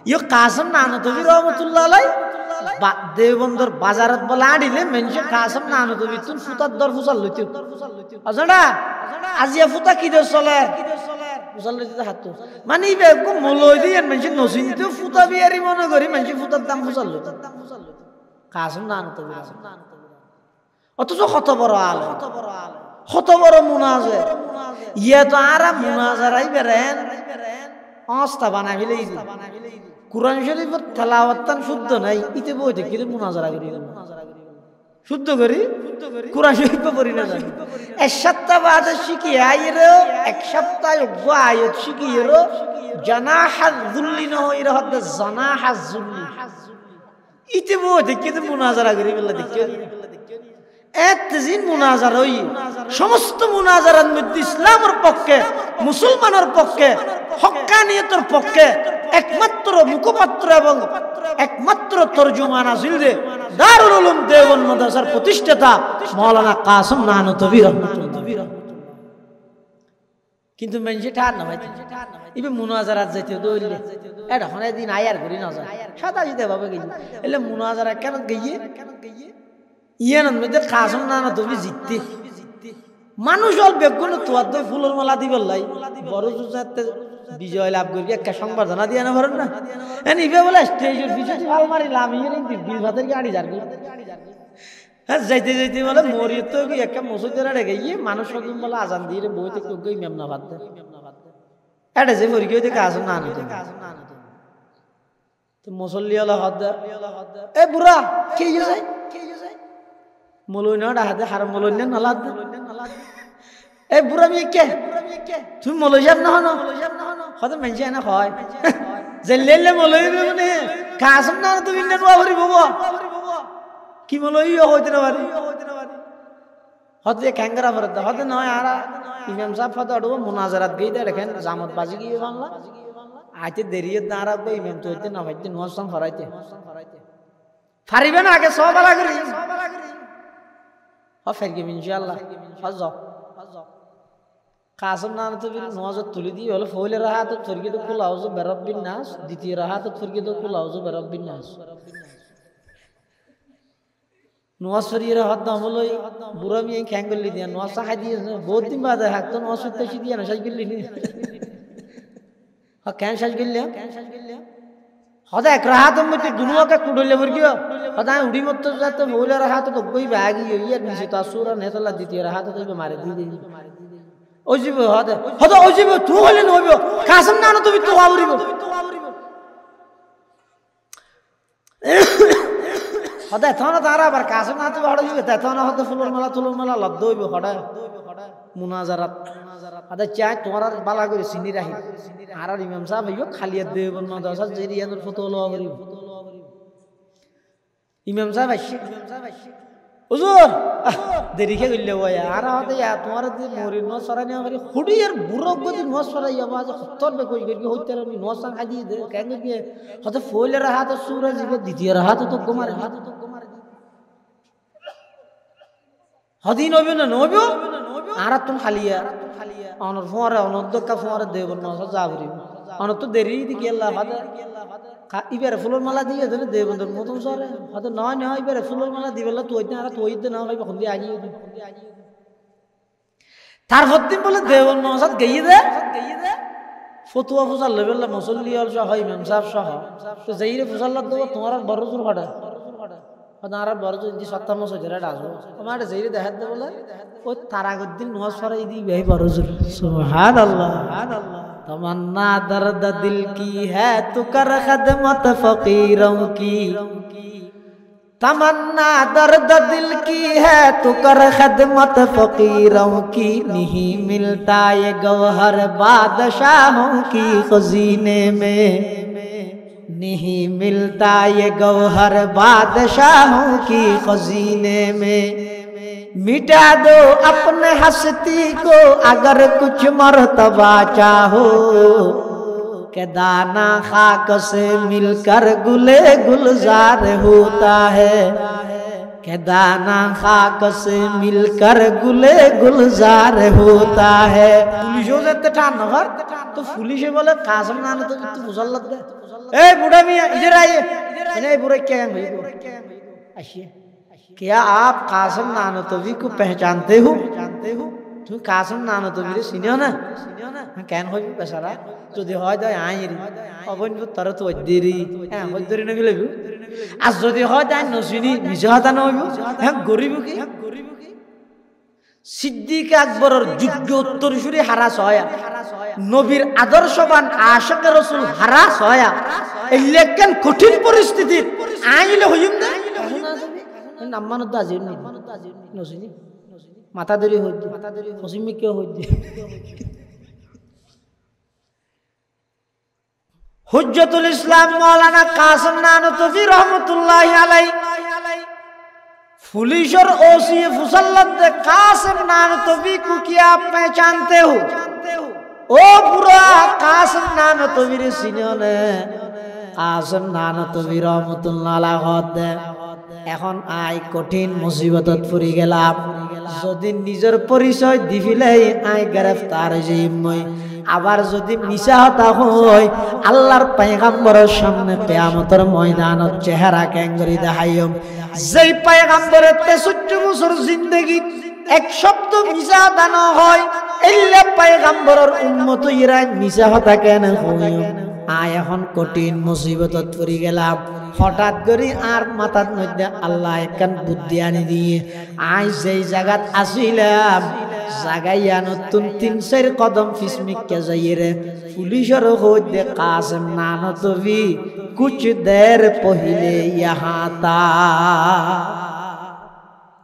ইও কাসেম নানুতুবি রহমাতুল্লাহ আলাইহি দেওবন্দর বাজারত বলে আড়িলে মেনছে কাসেম নানুতুবি তুন ফুতার দর ফুসাল লইতে আজড়া আজিয়া ফুতা কি দর চলে ফুসাল লইতে হাত মানে ইবে কো মলই দিয়ে মেনছে নসিনতে ফুতা বিয়ারি মনে করি মেনছে ফুতার দাম ফুসাল লইতে কাসেম নানুতুবি অথচ কত বড় আলেম কত বড় মুনাজির ইয়া তো আরা মুনাজারাই বেরেন অস্তা বানাই ফেলে কুরআন শরীফের তেলাওয়াত শুদ্ধ নাই ইতে বই দেখি মুনাজারা করি শুদ্ধ করি কুরআন শরীফ পড়ি না জানি এক সপ্তাহ বাদে শিখি আইরো এক সপ্তাহ গো আয়াত শিখিরো জানাহাজ যুল্লি ন হইরা হদ জানাহাজ যুল্লি ইতে বই দেখি তো মুনাজারা করি বলে দেখি এতদিন মুনাজার হই সমস্ত মুনাজারার মধ্যে ইসলামের পক্ষে মুসলমানের পক্ষে হক্কানিয়তের পক্ষে একমাত্র মুখপাত্র এবং একমাত্র তরজুমান আছিল যে দারুল উলুম দেওবন্দ মাদ্রাসার প্রতিষ্ঠাতা মাওলানা কাসেম নানতবী রাহমাতুল্লাহ। কিন্তু মেনজি ঠার না ভাই ইবে মুনাজারাত যাইতে দইলে এটা হনে দিন আয়ার করি না যায় সাদা জিতে ভাবে গই এলে মুনাজারা কেন গইয়ে ইয়ান মধ্যে কাসেম নানতবী জিততে মানুষ অল বেগুন তোয়াদ ফুলের মালা দিবেল লাই বড় জুজাতে বিজয় লাভ করবি একটা সংবর্ধনা দিয়ে না পারেন না এন ইবে বলে স্টেজের পিছনে হাল মারি লামিয়ে নিন বিল ভাতের গাড়ি যারবি হ্যাঁ যাইতে যাইতে বলে মরিয়ে তো কি একটা মসজিদের আড়ে গিয়ে মানুষ সকল বলে আজান দিয়ে বইতে কেউ কেউ ইমাম না বাদ দেয় এটা যে পরীক্ষা হইতে কাসেম নানতবী তো মুসল্লি হলো হদ এ বুড়া কে যায় মলই না ডাহাতে হারাম মলই না নালাদ এ বুড়া মি কে তুমি মলই যাব না হনো হদ মেনছে না হয় জেলেলে মলই মানে কাসেম নানতবী না নোয়া ভরি বাবা কি মলই হইতে না পারি হদ এ ক্যাঙ্গরা ভরত হদ নয় আর ইমাম সাহেব হদ আড়ো মুনাজারাত গই দে দেখেন জামাত বাজি গিয়ে বাংলা আইতে দেরিয়ে দাঁড়া গো ইমাম তো হইতে না হইতে নোয়াসান ফরাইতে ফারিবে না আগে সব আলা করি ফেরগি ইনশাআল্লাহ হজ কাসেম নানতবীর নওয়াজ তুলি দিয়ে হলো ফৌলে রাহাত ফরগি তো কুল আউযু বিরাব্বিন নাস দ্বিতীয় রাহাত ফরগি তো কুল আউযু বিরাব্বিন নাস নওয়াজ ফরিয়ে রাহাত দাম হলো বুড়া মি খ্যাঙ্গলি দিয়া নওয়াজ সাহাই দিয়ে বহুত দিন বাদে হাত তো নওয়াজ সুত্তে দিয়া না সাজ গিল্লি নি কেন সাজ গিল্লি হদা এক রাহাত মধ্যে দুনুয়াকে কুড়লে বর্গিও হদা উড়ি মত যাতে ফৌলে রাহাত তো গই বাগি ইয়ার নিচে তো সুরা নেতলা দ্বিতীয় রাহাত তো মারে দিয়ে দিই ওজিব হদা হদা ওজিব তুই হলে নইব কাসেম নানতবী তো আবরিব হদা থানা তারা আবার কাসেম নানতবী হড় দিবে থানা হদা ফুলের মালা লদ্দ হইব হড়া মুনাজারাত হদা চাই তোমার বালা করে চিনি রাখি আর ইমাম সাহেব হইব খালিয়াত দেওবন্দ মাদ্রাসা জেরিয়ানের ফতোয়া লওয়া করিব ইমাম সাহেব আসছে হুজুর দেরি কে গইলে ওয়া আর হতে তোমার দি মরি ন সরানি করি হুডিয়ার বুড়ো গদি ন সরাই আওয়াজ খতর বে কই গরি হইতে রে ন সাং খাদি দে কেন কি হতে ফইলে রাহাত সূরা জিব দ্বিতীয় রাহাত তো কুমার হদিন হইবে না নইবে আর তুমি খালিয়া অনর ফোরে অনদকা ফোরে দেবন ন যাবরি অন তো দেরি দি গেলা হাদা ইবারে ফুলের মালা দিয়ে দেন দেবন্দর মতন সরে হয়তো নয় নয় ইবারে ফুলের মালা দিবেলা তুই আর তুই না ভাই এখন দিয়ে আগিয়ে দে তারপর দিন বলে দেবন নসাদ গইয়ে দে ফতুয়া ফুসাল লেবেলা মুসল্লি আর সহ ইমাম সাহেব সহ তো যাইরে ফুসাল্লা দেব তোমার বড় জোর হড়া হদার বড় জোর দি সত্তা মস জরা ডাজো আমার যাইরে দেখাত দে বলে ও তারাগত দিন নমাজ পড়াই দি ভাই বড় জোর সুবহানাল্লাহ সুবহানাল্লাহ तमन्ना दर्द दिल की है तू कर खदमत फकीरों की तमन्ना दर्द दिल की है तू कर खदमत फकीरों की नहीं मिलता ये गौहर बादशाहों की खजीने में नहीं मिलता ये गौहर बादशाहों की खजीने में मिटा दो अपने हस्ती को अगर कुछ मर्तबा चाहो के दाना खाक से मिलकर गुले गुलजार होता है के दाना खाक से मिलकर गुले गुलजार होता है पुलिसों से ठान नगर तो पुलिस बोले कासम नाना तो मुसल्लत दे ए बूढ़ा मियां इधर आइए नहीं बुरे क्या है भाई आइए क्या आप कासम नानतबी को पहचानते हो तुम कासम नानतबी चिनियो ना কেন হইবি বেচারা যদি হয় তাই আইরি অবন্য তর তো দেরি হ্যাঁ হইদরি না গেলে আর যদি হয় তাই নসিনি মিছা হতা না হইব হ্যাঁ গরিব কি সিদ্দিক আকবরের যোগ্য উত্তরসূরি হারাস হয় নবীর আদর্শবান আশিক রাসূল হারাস হয় এই লেকেন কঠিন পরিস্থিতি আইলে হইম না নাম্মান তো আজির নি নসিনি মাথা ধরি হইতে পশ্চিমে কেউ হইতে হুজ্জতুল ইসলাম মাওলানা কাসিম নানতভী রহমতুল্লাহি আলাইহি पुलिसर ओसी फुसल्लत दे कासिम नानतवी को क्या आप पहचानते हो? ओ बुरा कासिम नानतवी रे सिने कासिम नानतवी रहमतुल्लाह अलैहि এখন আই কঠিন মুসিবতত পড়ি গেলাম যদি নিজের পরিচয় দিবিলাই আই গ্রেফতার হইমই আবার যদি মিছা হতা হয় আল্লাহর পয়গম্বরের সামনে কিয়ামতের ময়দানত চেহারা কেঙ্গরি দেখাইম যেই পয়গম্বরের 63 বছর জিন্দেগি এক শব্দ মিছা দানো হয় এল্লা পয়গম্বরের উম্মত ইরা মিছা হতা কেন হইম আই এখন কঠিন মুসিবতত পড়ি গেলাম হঠাৎ করে আর মাথার মধ্যে আল্লাহ একখান বুদ্ধি আনি দিয়ে আই যেই জায়গাত আসিলাম জাগাইয়া নতুন 3-4 কদম ফিসমিককে যাইরে পুলিশের হইতে কাসিম নানতভী কুছ দের পहिले यहाँ था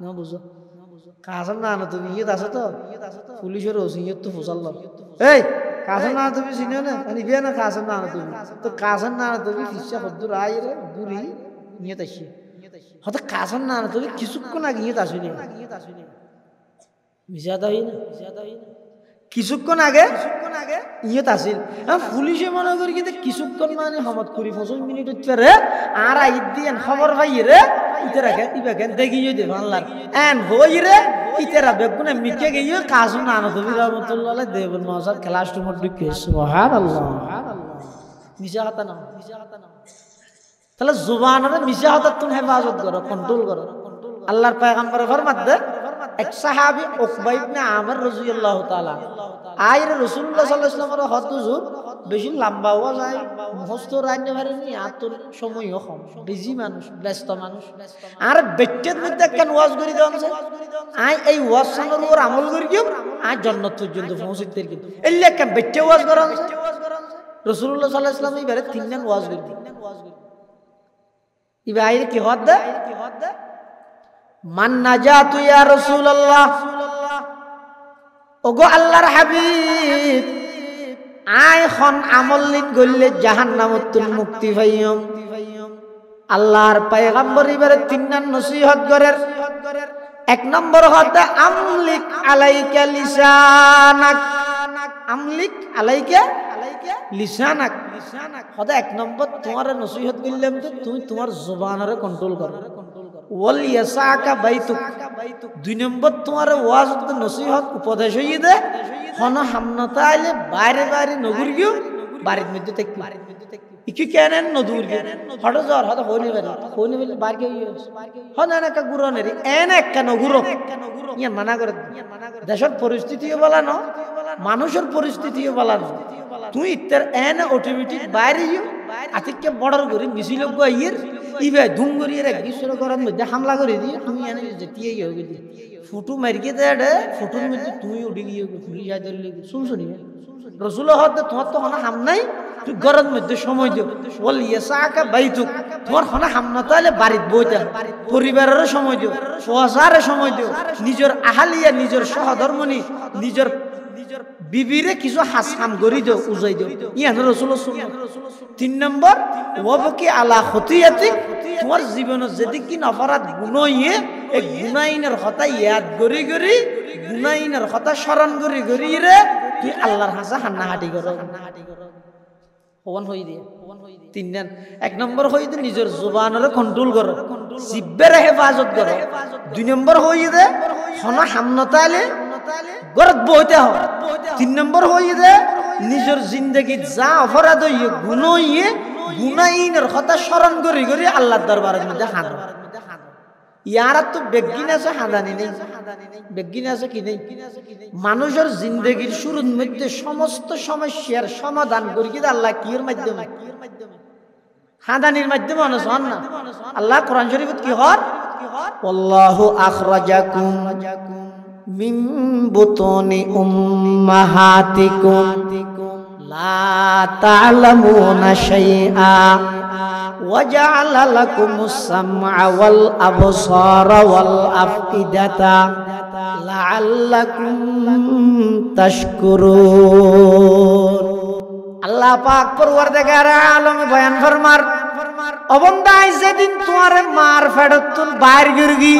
না বুঝো কাসিম নানতভী ইয়ে আছে তো পুলিশের ওসিয়ত তো ফুসাল্লাহ এই কাসিম নানতভী চিনো না আমি বিয়া না কাসিম নানতভী তো কাসিম নানতভী ফিসা হদ্দুর আইরে বুড়ি নিয়ে তাসি হয়তো কাসিম নানতভী কিছুক্ষণ আগে নিয়ে তাসিনি মিজাদা হইনা কিছুক্ষণ আগে ইয়ত আসিল পুলিশে মনে করি কিন্তু কিছুক্ষণ মানে হমত করি 5 মিনিট উঠরে আর আইদ দিয়েন খবর ভাই রে ইতেরা কে ইবাকে দেখি যদি বাংলার এন হই রে ইতেরা বেগুনে মিটে গিয়ে কাসিম নানতভী রহমাতুল্লাহ দেবন নওয়াজ ক্লাসরুম ঢুকে সুবহানাল্লাহ মিশা কথা না তাহলে জুবানের মিশা কথা তুমি হেফাজত করো কন্ট্রোল করো আল্লাহর পয়গম্বর ফরমাত দে এক সাহাবী উকবা ইবনে আমির রাদিয়াল্লাহু তাআলা আইরে রাসূলুল্লাহ সাল্লাল্লাহু আলাইহি ওয়াসাল্লামের হাত হুজুর বেশি লম্বা হওয়া যায় মুখস্থ রাইনে পারেনি আতর সময়ও কম বিজি মানুষ ব্যস্ত মানুষ আর বেটের মধ্যে কেন ওয়াজ করি দেন আই এই ওয়াজ শোনার উপর আমল করি কি আই জান্নাত পর্যন্ত পৌঁছতে কি এল্লে কেন বেটে ওয়াজ করেন রাসূলুল্লাহ সাল্লাল্লাহু আলাইহি ওয়াসাল্লাম ইবারে তিনজন ওয়াজ করি ইবাইরে কি হদ দে মান নাজাতু ইয়া রাসূলুল্লাহ ওগো আল্লাহর হাবিব আই খন আমল লিন গল্লে জাহান্নামত মুক্তি পাইয়ম আল্লাহর পয়গম্বর ইবারে তিনজন নসিহত করের এক নম্বর হতে আমলিক আলাইকা লিসানাক আমলিক আলাইকা লিসানাক হতে এক নম্বর তোমার নসিহত করলাম তো তুমি তোমার জবানরে কন্ট্রোল করো ওয়াল ইয়াসাকা বাইতুক দুই নম্বর তোমার ওয়াজ নসিহত উপদেশ হইয়ে দে হন হামনতা আইলে বাইরে বাইরে নগুর গিও বাড়ির মধ্যে থাকবি ইকি কেন নদুর গিয়ে হঠাৎ জ্বর হঠাৎ হইনি বেলে বার গিয়ে হন একা গুরনের এন একটা নগুর ইয়া মানা করে দেশের পরিস্থিতিও বলা ন মানুষের পরিস্থিতিও বলা ন তুই ইত্যার এন অটোমেটিক বাইরে গিয়ে আতিককে বর্ডার করে মিছিল ইয়ের ইবে ধুম করিয়ে রাখবি শুরু করার মধ্যে হামলা করে দিয়ে তুমি এনে যেতে হয়ে গেলি ফুটু মারিকে দেয় ফুটুর মধ্যে তুমি উঠে গিয়ে পুলিশ আয় ধরে শুনছনি রসুল হতে তোমার তো কোনো হাম নাই তুই ঘরের মধ্যে সময় দিও বল ইয়াসাকা বাইতুক তোমার কোনো হাম না তাহলে বাড়িতে বইতে পরিবারেরও সময় দিও সংসারে সময় দিও নিজের আহালিয়া নিজের সহধর্মনি নিজের বিবিরে কিছু হাসাম করি দিও উজাই দিও ইয়ান রসুল সুন্নাত 3 নম্বর ওয়াবকি আলা খতিয়াতিক তোমার জীবনে যদি কি অপরাধ গুনাহ ইয়ে এই গুনাহিনের কথা ইয়াদ করি করি গুনাহিনের কথা স্মরণ করি করি রে তুই আল্লাহর হাসা হান্নাহাটি করো ওয়ান হই দিয়ে 3 দিন 1 নম্বর হই দে নিজের জবানরে কন্ট্রোল করো জিব্বের হেফাজত করো 2 নম্বর হই দে হনা হামনতালে গরত বইতে হয় 3 নম্বর হই দে নিজের জিন্দেগি যা অপরাধ হইয়ে গুনাহ হইয়ে গুনাহিনের কথা স্মরণ করি করি আল্লাহর দরবারের মধ্যে হাঁদো ইয়ার তো বেগিন আছে হাঁদানি নেই বেগিন আছে কি নেই মানুষের জিন্দেগির শুরুর মধ্যে সমস্ত সমস্যার সমাধান করি কি আল্লাহ কির মাধ্যমে হাঁদানির মাধ্যমে মানুষ হন না আল্লাহ কোরআন শরীফত কি হর আল্লাহু আখরাজাকুম মিন বুতুনি উম্মাহাতিকুম লা তা'লামুনা শাইআ وجعل لكم السمع والأبصار والأفئدة لعلكم تشكرون আল্লাহ পাক পরওয়ারদিগার আলম বয়ান ফরমার অবন্দাই যেদিন তোমার মার ফেরতুন বাইর গিরগি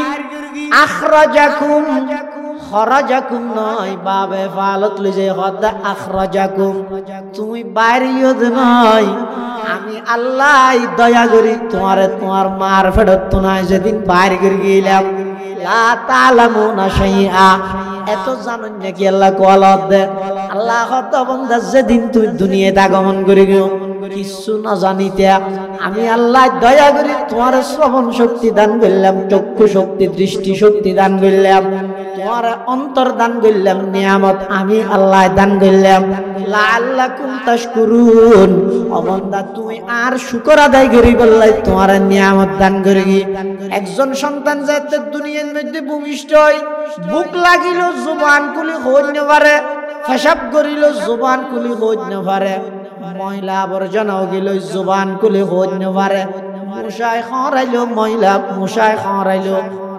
আখরাজাকুম খরাজাকুম নয় বাবে ফালত লইছে হদা আখরাজাকুম তুমি বাইরিয়দ নয় আমি আল্লাহ দয়া করি তোমার মার ফেরতুন যেদিন বাইর গিরগিলাম লা তালামুনা শাইআ এত জানেন নাকি আল্লাহ কোয়ালত দে আল্লাহ হত বান্দা যেদিন তুই দুনিয়াতে আগমন করি গিও কিছু না জানিতে আমি আল্লাহ দয়া করি তোমার শ্রবণ শক্তি দান করলাম চক্ষু শক্তি দৃষ্টি শক্তি দান করলাম তোমার অন্তর দান করলাম নিয়ামত আমি আল্লাহ দান করলাম লাআল্লাকুম তাশকুরুন ও বান্দা তুমি আর শুকর আদায় করি বললাই তোমার নিয়ামত দান করি একজন সন্তান যাতে দুনিয়ার মধ্যে ভূমিষ্ঠ হয় বুক লাগিল জবান খুলি হইতে না পারে পেশাব করিল জবান খুলি হইতে না পারে ময়লা আবর্জনাও গেল জবান খুলি হইতে না পারে মশায় খরাইল ময়লা মশায় খরাইল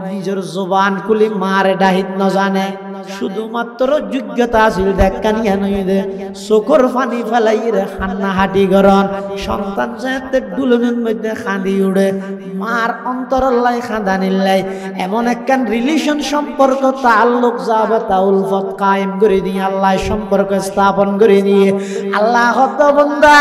নিজের জবান খুলি মারে ডাহিত না জানে শুধুমাত্র যোগ্যতা আছিল দেখানিয়া নইদে চোখর পানি ফেলাই রে খান্না হাঁটি গরন সন্তান যাতে দুলনের মধ্যে খাঁদি উড়ে মার অন্তরল্লাই খাঁদানিল্লাই এমন একখান রিলেশন সম্পর্ক তাল্লুক যাবে তা উলফত কায়েম করে দিয়ে আল্লাহ সম্পর্ক স্থাপন করে দিয়ে আল্লাহ হত বান্দা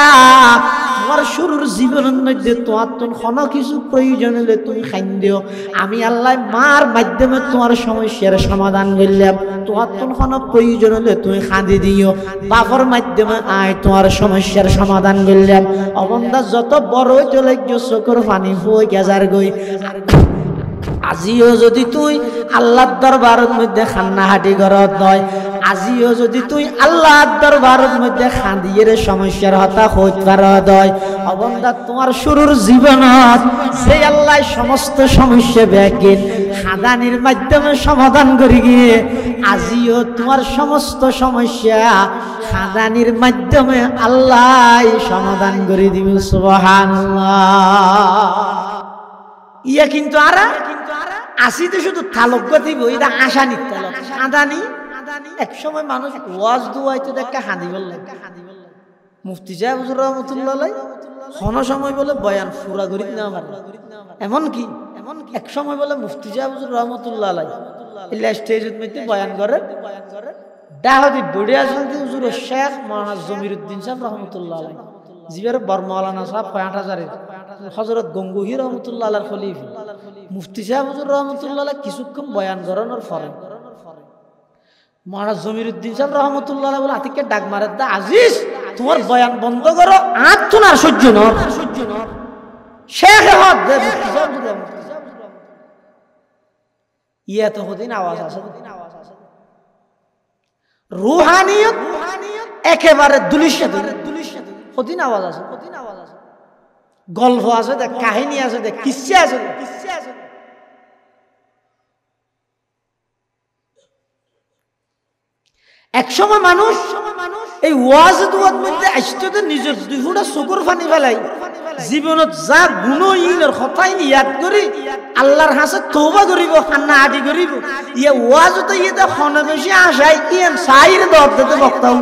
তোমার শুরুর জীবনের মধ্যে তোমার কোনো কিছু প্রয়োজন হলে তুমি খাইন দিও আমি আল্লাহ মার মাধ্যমে তোমার সমস্যার সমাধান করলাম তোমার কোনো প্রয়োজন হলে তুমি খাঁদি দিও বাপর মাধ্যমে আয় তোমার সমস্যার সমাধান করলাম অবন্দা যত বড় চলে গিয়ে চোখের পানি হয়ে গেজার গই আজিও যদি তুই আল্লাহর দরবারের মধ্যে খান্নাহাটি ঘরত নয় আজিও যদি তুই আল্লাহর দরবারের মধ্যে খাঁদিয়ে সমস্যার হতা হইতে পারত হয় অবন্দা তোমার শুরুর জীবনত সেই আল্লাহ সমস্ত সমস্যা ব্যাগিন খাদানির মাধ্যমে সমাধান করে গিয়ে আজিও তোমার সমস্ত সমস্যা খাদানির মাধ্যমে আল্লাহ সমাধান করে দিবে সুবহানাল্লাহ ইয়া কিন্তু আরা আসিতে শুধু তালক দিব এটা আশা নিত আদানি এক সময় মানুষ ওয়াজ দুয়াইতে দেখা হাঁদি বললেন মুফতি সাহেব হুজুর রহমাতুল্লাহ কোন সময় বলে বয়ান পুরা করি না আমার এমন কি এক সময় বলে মুফতি সাহেব হুজুর রহমাতুল্লাহ ইল্লা স্টেজের মধ্যে বয়ান করে দাহদি বড়ি আসল হুজুর শেখ মাওলানা জমিরউদ্দিন সাহেব রহমাতুল্লাহ জিবের বরমাওলানা সাহেব 5000 হযরত গঙ্গুহি রহমাতুল্লাহ আলাইহির খলিফা মুফতি সাহেব হুজুর রহমাতুল্লাহ কিছুক্ষণ বয়ান করানোর পরে মাওলানা জমিরউদ্দিন সাহেব রহমাতুল্লাহ বলে আতিকে ডাক মারে দা আজিজ তোমার বয়ান বন্ধ করো আর তো না সহ্য নর শেখ হদ দে মুফতি সাহেব ইয়া তো হদিন আওয়াজ আছে রূহানিয়ত একেবারে দুলিশে হদিন আওয়াজ আছে গল্প আছে দেখ কাহিনী আছে দেখ কিসসা আছে এক সময় মানুষ এই ওয়াজ দুয়ার মধ্যে আসতে তো নিজের দুই ফুটা চকুর পানি ফেলাই জীবনত যা গুণহীনের কথাই ইয়াদ করি আল্লাহর হাসে তওবা করিব কান্না আদি করিব ইয়া ওয়াজ তো ইয়া খনে বেশি আশাই ইয়েন সাইর দর দিতে বক্তাও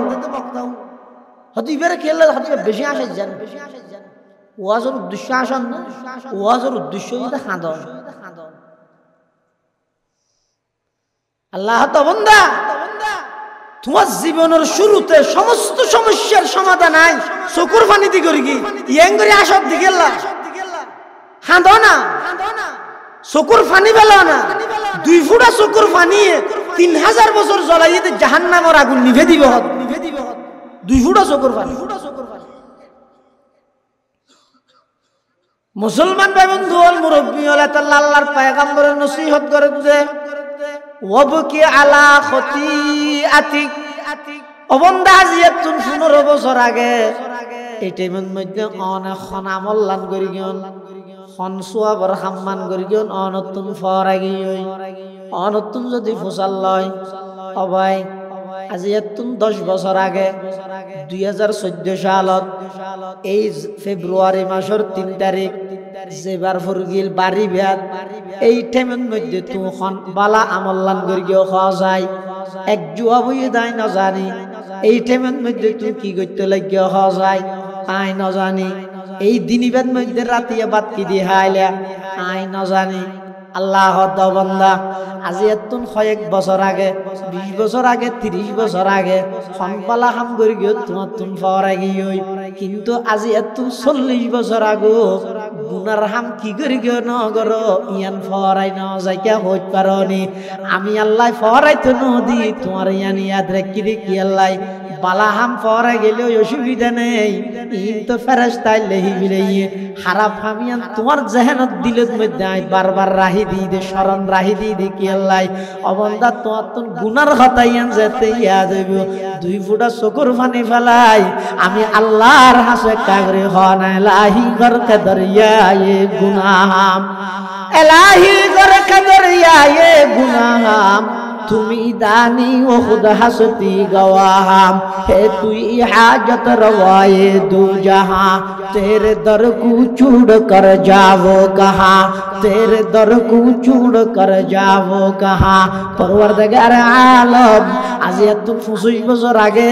হতে ইবারে খেলে হতে বেশি আশাই জান ওয়াজের উদ্দেশ্য আসন না ওয়াজের উদ্দেশ্য এটা খাদন আল্লাহ তো বান্দা তোমার জীবনের শুরুতে সমস্ত সমস্যার সমাধান নাই চকুর পানি দি করি কি ইয়াং করে আসব দি গেলা খাদো না চকুর পানি বেলা না দুই ফুটা চকুর পানি 3000 বছর জ্বলাইতে জাহান্নামের আগুন নিভে দিব দুই ফুটা চকুর পানি মুসলমান ভাই বন্ধু হল মুরব্বী হল আল্লাহর পয়গম্বরের নসিহত করে যে ওয়াবকি আলা খতিআতিক অবন্দা জিয়াতুন 15 বছর আগে এই টাইমের মধ্যে অনেক খনামল লান করি গিয়ন খনসুয়া বর হাম্মান করি গিয়ন অনতুন ফরাগি অনতুন যদি ফসল লয় অবাই আজিয়াতুন 10 বছর আগে 2014 সালত এই ফেব্রুয়ারি মাসের 3 তারিখ যেবার ফুরগিল বাড়ি বিয়াত এই টাইমের মধ্যে তুমি বালা আমল্লান করি গিয়ে খাওয়া যায় এক জুয়া বইয়ে দেয় না জানি এই টাইমের মধ্যে তুই কি করতে লাগিয়ে হজাই আই ন জানি এই দিনিবের মধ্যে রাতিয়া বাদ কি দিয়ে হাইলা আই ন জানি আল্লাহ বান্দা আজি এতুন কয়েক বছর আগে 20 বছর আগে 30 বছর আগে সনপালা হাম করি গিয়ে তোমার তুন ফরাই গিয়ে কিন্তু আজি এতুন 40 বছর আগো গুনার হাম কি করি গিয়ে নগর ইয়ান ফরাই ন যাইকা হইত পারনি আমি আল্লাহ ফরাই তো নদি তোমার ইয়ান ইয়াদ রেখি দেখি আল্লাহ বালা হাম ফরাই গেলে অসুবিধা নেই ইন তো ফেরেশতা লেহি বিলেই খারাপ হামিয়ান তোমার জেহেনত দিলের মধ্যে আই বারবার রাহি দি দে শরণ রাহি দি দে কি আল্লাহ অবন্দা তোমার তুন গুনার হতাইয়ান যেতে ইয়া দেব 2 ফুটা চকুর পানি ফেলাই আমি আল্লাহর হাসে কাগরে হন ইলাহি গর কে দরিয়ায়ে গুনাহাম ইলাহি গর কে দরিয়ায়ে গুনাহাম তুমি দানি ও খুদ হসতি গवाहाम है तुई हाजत रवाए दो जहां तेरे दर को छोड़ कर जाओ कहां तेरे दर को छोड़ कर जाओ कहां परवरदिगार आलम आज এত 25 বছর আগে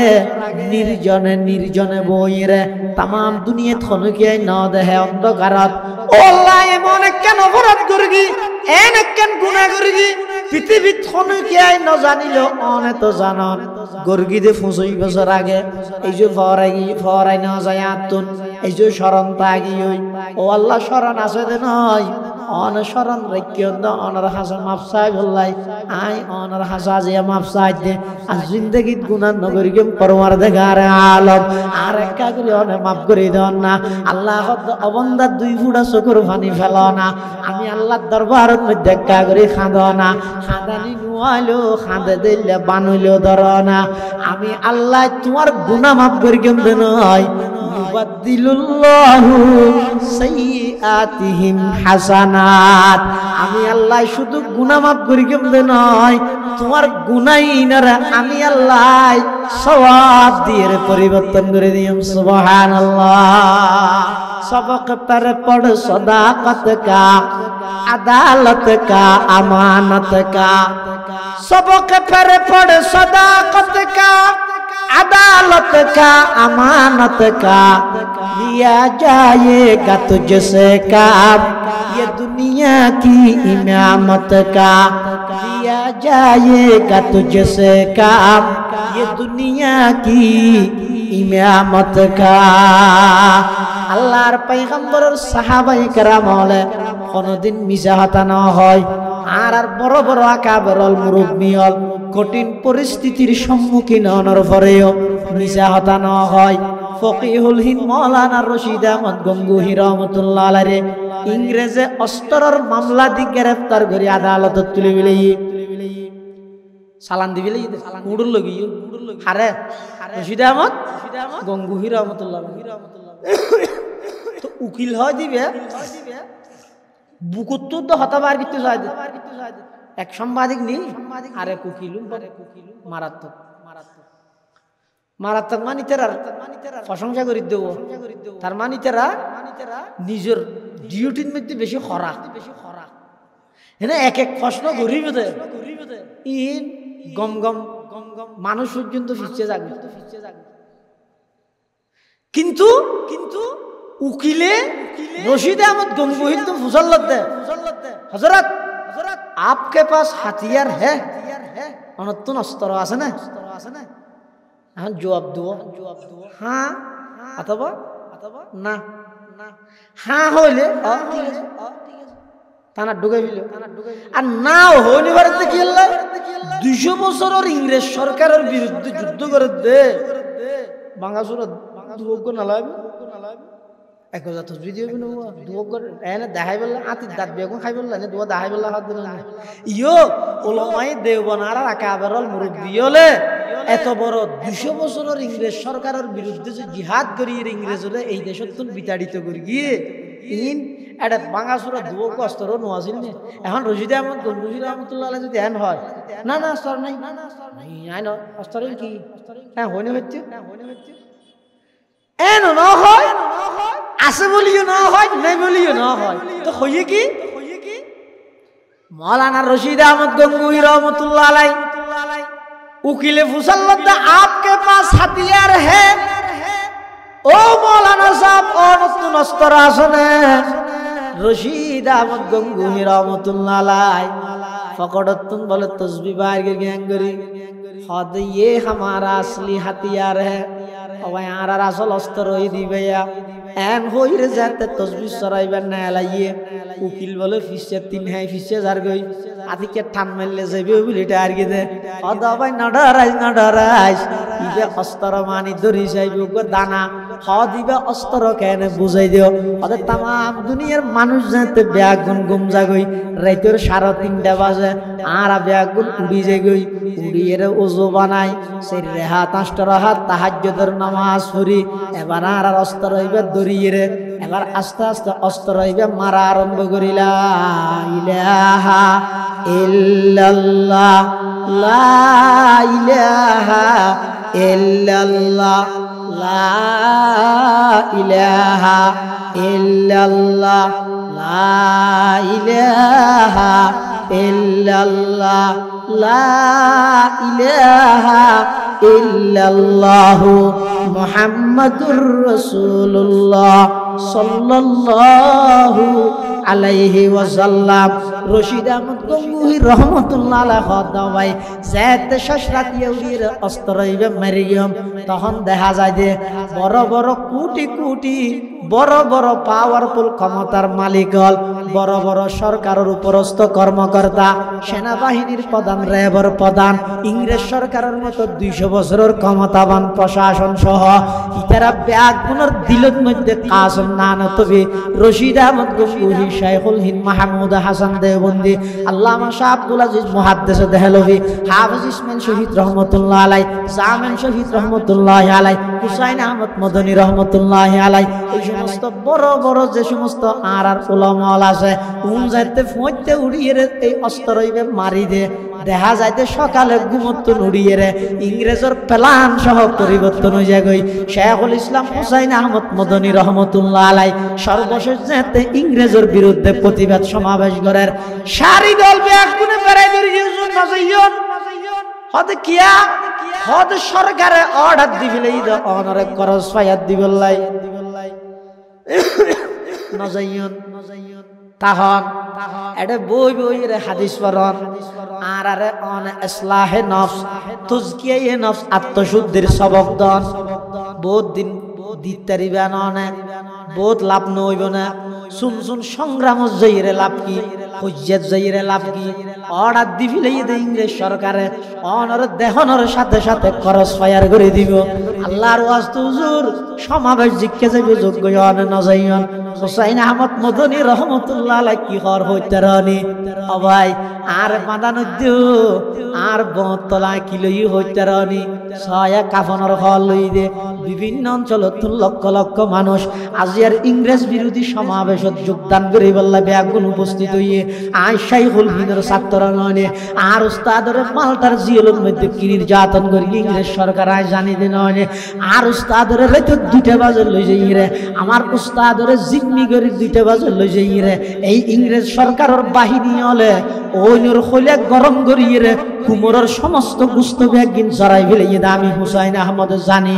নির্জনে নির্জনে বইরে तमाम দুনিয়া থনকিয়াই ন দেহে অন্ধকারত ও আল্লাহ এমন কেন অপরাধ করগি এন কেন গুনাহ করগি পৃথিবী থনকিয়াই ন জানিল অনে তো জানন গর্গি দে 25 বছর আগে এই যে ফরাই ন যায় আতুন এই যে শরণ পাগি হই ও আল্লাহ শরণ আছে দে নয় অন শরণ রাখিও ন অনর হাসা মাফ চাই বললাই আই অনর হাসা যে মাফ চাই দে আর জিন্দেগি গুনাহ নগরি গেম পরওয়ারদিগার আলম আর একা করে অনে মাফ করে দেন না আল্লাহ অবন্দা 2 ফুটা চকুর পানি ফেলো না আমি আল্লাহর দরবারের মধ্যে একা করে খাঁদো না খাঁদানি নুয়াইলো খাঁদে দিলে বানুইলো ধরো না আমি আল্লাহ তোমার গুনাহ মাফ করে গেম দে নয় মুবাদদিলুল্লাহু সাইয়্যাতিহিম হাসানাত আমি আল্লাহ শুধু গুনাহ মাফ করি কেমনে নয় তোমার গুনাহইনারা আমি আল্লাহ সওয়াব দিয়ে পরিবর্তন করে দিম সুবহানাল্লাহ सबक पर पढ़ सदाकत का अदालत का अमानत का सबक पर पढ़ सदाकत का अदालत का अमानत का लिया जाएगा तुझसे काम ये दुनिया की इमामत का लिया जाएगा तुझसे काम ये दुनिया की इमामत का আল্লাহর পয়গম্বরের সাহাবায়ে কেরাম হলে কোনদিন মিছা কথা না হয় আর বড় বড় আকাবেরল মুরব্বিয়ল কঠিন পরিস্থিতির সম্মুখীন হওয়ার পরেও মিছা কথা না হয় ফকিহুল হিন্দ মাওলানা রশিদ আহমদ গঙ্গুহি রহমাতুল্লাহ আলাইহি ইংরেজে অস্ত্রের মামলা দি গ্রেফতার করে আদালতত তুলে বিলাই সালান দিবিলাই উড়ুল লগি হারে রশিদ আহমদ গঙ্গুহি রহমাতুল্লাহ তো উকিল হয় দিবে বুকুত তো হতাবার কিছু যায় এক সাংবাদিক নি আরে উকিল মারাত্মক মারাত্মক মানি তেরার প্রশংসা করে দেব তার মানি তেরা নিজের ডিউটির মধ্যে বেশি খরা হ্যাঁ এক এক প্রশ্ন গরিব ইন গম গম গম গম মানুষ পর্যন্ত ফিরছে যাবে কিন্তু কিন্তু উকিলে রশিদ আহমদ গঙ্গুহি তো ফুসল্লত দে হযরত आपके पास हथियार है অনতুন অস্ত্র আছে না হ্যাঁ জবাব দাও হ্যাঁ অথবা না হ্যাঁ হইলে ঠিক আছে তানা ঢুকাই দিল আর না হইনি ভারতে কি হলো 200 বছরের ইংরেজ সরকারের বিরুদ্ধে যুদ্ধ করে দে বাংলাদেশের দুঃখ না লাগবে এক কথা তো ভিডিও বিনো দুঃখ এনে দেখাই বললা আতি দাঁত বেগুন খাই বললা না দুয়া দেখাই বললা হাত দিলা ইয়ো ওলামায়ে দেওবনার আকাবেরল মুরব্বি হলে এত বড় 200 বছরের ইংরেজ সরকারের বিরুদ্ধে যে জিহাদ করি ইংরেজরে এই দেশত তুন বিতাড়িত করি গিয়ে ইন এটা বাংলাদেশের দুঃখ অস্ত্র নোয়াছিল না এখন রশিদ আহমদ গঙ্গুহি রহমাতুল্লাহ আলাইহি যদি এন হয় না না অস্ত্র নাই আই না অস্ত্র কি হ্যাঁ হইনে হচ্ছে এন না হয় আছে বলিও না হয় নাই বলিও না হয় তো হইয়ে কি মাওলানা রশিদ আহমদ গঙ্গুহি রহমাতুল্লাহ আলাইহি उकीले फुसल्लत आपके पास हथियार है ओ मौलाना साहब और नतुन अस्तर आसने रशीद अहमद गंगोही रहमतुल्लाह अलैह फकड़तुन बोले तस्बीह बाहर गिर गंगरी खुद ये हमारा असली हथियार है और यार असल अस्तर होई दी भैया एन होई रे जाते तस्बीह सराइबा ना लाइए उकिल बोले फिसे 3 है फिसे जार गई आदि के ठान मेले जाबे बिलिटा आर गिदे अदा भाई ना डराइस इबे अस्तर मानी दरी जाइबे को दाना ख दिबे अस्तर केने बुझाई दियो अदे तमाम दुनियार मानुष जाते ब्यागुन गुमजा गई राइतर 3:30 बाजे आरा ब्यागुन उड़ी जाई गई उड़िए रे ওযু বানাই শরীরে হাত আষ্টর হাত তাহাজ্জুদের নামাজ পড়ি এবার আর অস্ত্র হইবে দরিয়ে রে এবার আস্তে আস্তে অস্ত্র হইবে মারা আরম্ভ করিলা ইলাহা ইল্লাল্লাহ লা ইলাহা ইল্লাল্লাহ লা ইলাহা ইল্লাল্লাহ লা ইলাহা ইল্লাল্লাহ লা ইলাহা ইল্লাল্লাহু মুহাম্মাদুর রাসূলুল্লাহ সাল্লাল্লাহু আলাইহি ওয়াসাল্লাম রশিদ আহমদ গঙ্গুহি রহমাতুল্লাহ আলাইহি খোদা ভাই যেতে শশরাতিয়া উড়িয়ে অস্ত্র হইবে মারিয়ম তখন দেখা যায় যে বড় বড় কোটি কোটি বড় বড় পাওয়ারফুল ক্ষমতার মালিক হল বড় বড় সরকারের উপরস্থ কর্মকর্তা সেনাবাহিনীর প্রধান র্যাবের প্রধান ইংরেজ সরকারের মতো 200 বছরের ক্ষমতাবান প্রশাসন সহ ইতারা ব্যাগুনের দিলের মধ্যে কাসম না নতবি রশিদ আহমদ গঙ্গুহি শাইখুল হিন্দ মাহমুদ হাসান দেওবন্দি আল্লামা শাহ আব্দুল আজিজ মুহাদ্দিস দেহলভি হাফেজ ইসমাইল শহীদ রহমাতুল্লাহ আলাইহি জামিল শহীদ রহমাতুল্লাহ আলাইহি হুসাইন আহমদ মদনী রহমাতুল্লাহ আলাইহি এই সমস্ত বড় বড় যে সমস্ত আর উলামা আছে কোন যাইতে ফইতে উড়িয়ে এই অস্ত্র হইবে মারি দে দেখা যাইতে সকালে ঘুমতন উড়িয়ে রে ইংরেজের প্ল্যান সহ পরিবর্তন হয়ে যায় গই শেখুল ইসলাম হুসাইন আহমদ মদনী রহমাতুল্লাহ আলাইহি সর্বশেষ যেতে ইংরেজের বিরুদ্ধে প্রতিবাদ সমাবেশ করার সারি দল ব্যাগুনে বেড়াই দরিয়ে নজয়ন হতে কিয়া হতে সরকারে অর্ডার দিবিলে ইদ অনরে খরচ ফায়াত দিবলাই নজয়ন তাহন এডে বই বই রে হাদিস পড়ন আর আরে অন ইসলাহে নফস তুজকিয়ে নফস আত্মশুদ্ধির সবক দন বহুত দিন দিতারিবা ননে বহুত লাভ নইব না শুন শুন সংগ্রাম জয়রে লাভ কি হুজ্জত জয়রে লাভ কি অর্ডার দিবিলে ইদ ইংরেজ সরকারে অনর দেহনর সাথে সাথে খরচ ফায়ার করে দিব আল্লাহর ওয়াস্তে হুজুর সমাবেশ জিক্কে যাবে যোগ্য হন নজয়ন হুসাইন আহমদ মদনী রহমতুল্লাহ আলাইহি কি হর হইতে রানি ও ভাই আর মাদানদ্য আর বতলা কি লই হইতে রানি ছয়া কাফনের হল লই দে বিভিন্ন অঞ্চলত লক্ষ লক্ষ মানুষ আজিয়ার ইংরেজ বিরোধী সমাবেশত যোগদান করে বললা ব্যাগুন উপস্থিত হইয়ে আই শাইখুল হিন্দের ছাত্র ননে আর উস্তাদরে মালটার জিয়লের মধ্যে কি নির্যাতন করি ইংরেজ সরকার আই জানি দে ননে আর উস্তাদরে রাতে 2টা বাজে লই যাই রে আমার উস্তাদরে জিম্মি করে 2টা বাজে লই যাই রে এই ইংরেজ সরকারের বাহিনী হলে ওইনর খোলে গরম করিয়ে রে কুমোরের সমস্ত গুস্ত ব্যাগিন জড়াই ফেলে আমি হুসাইন আহমদ জানি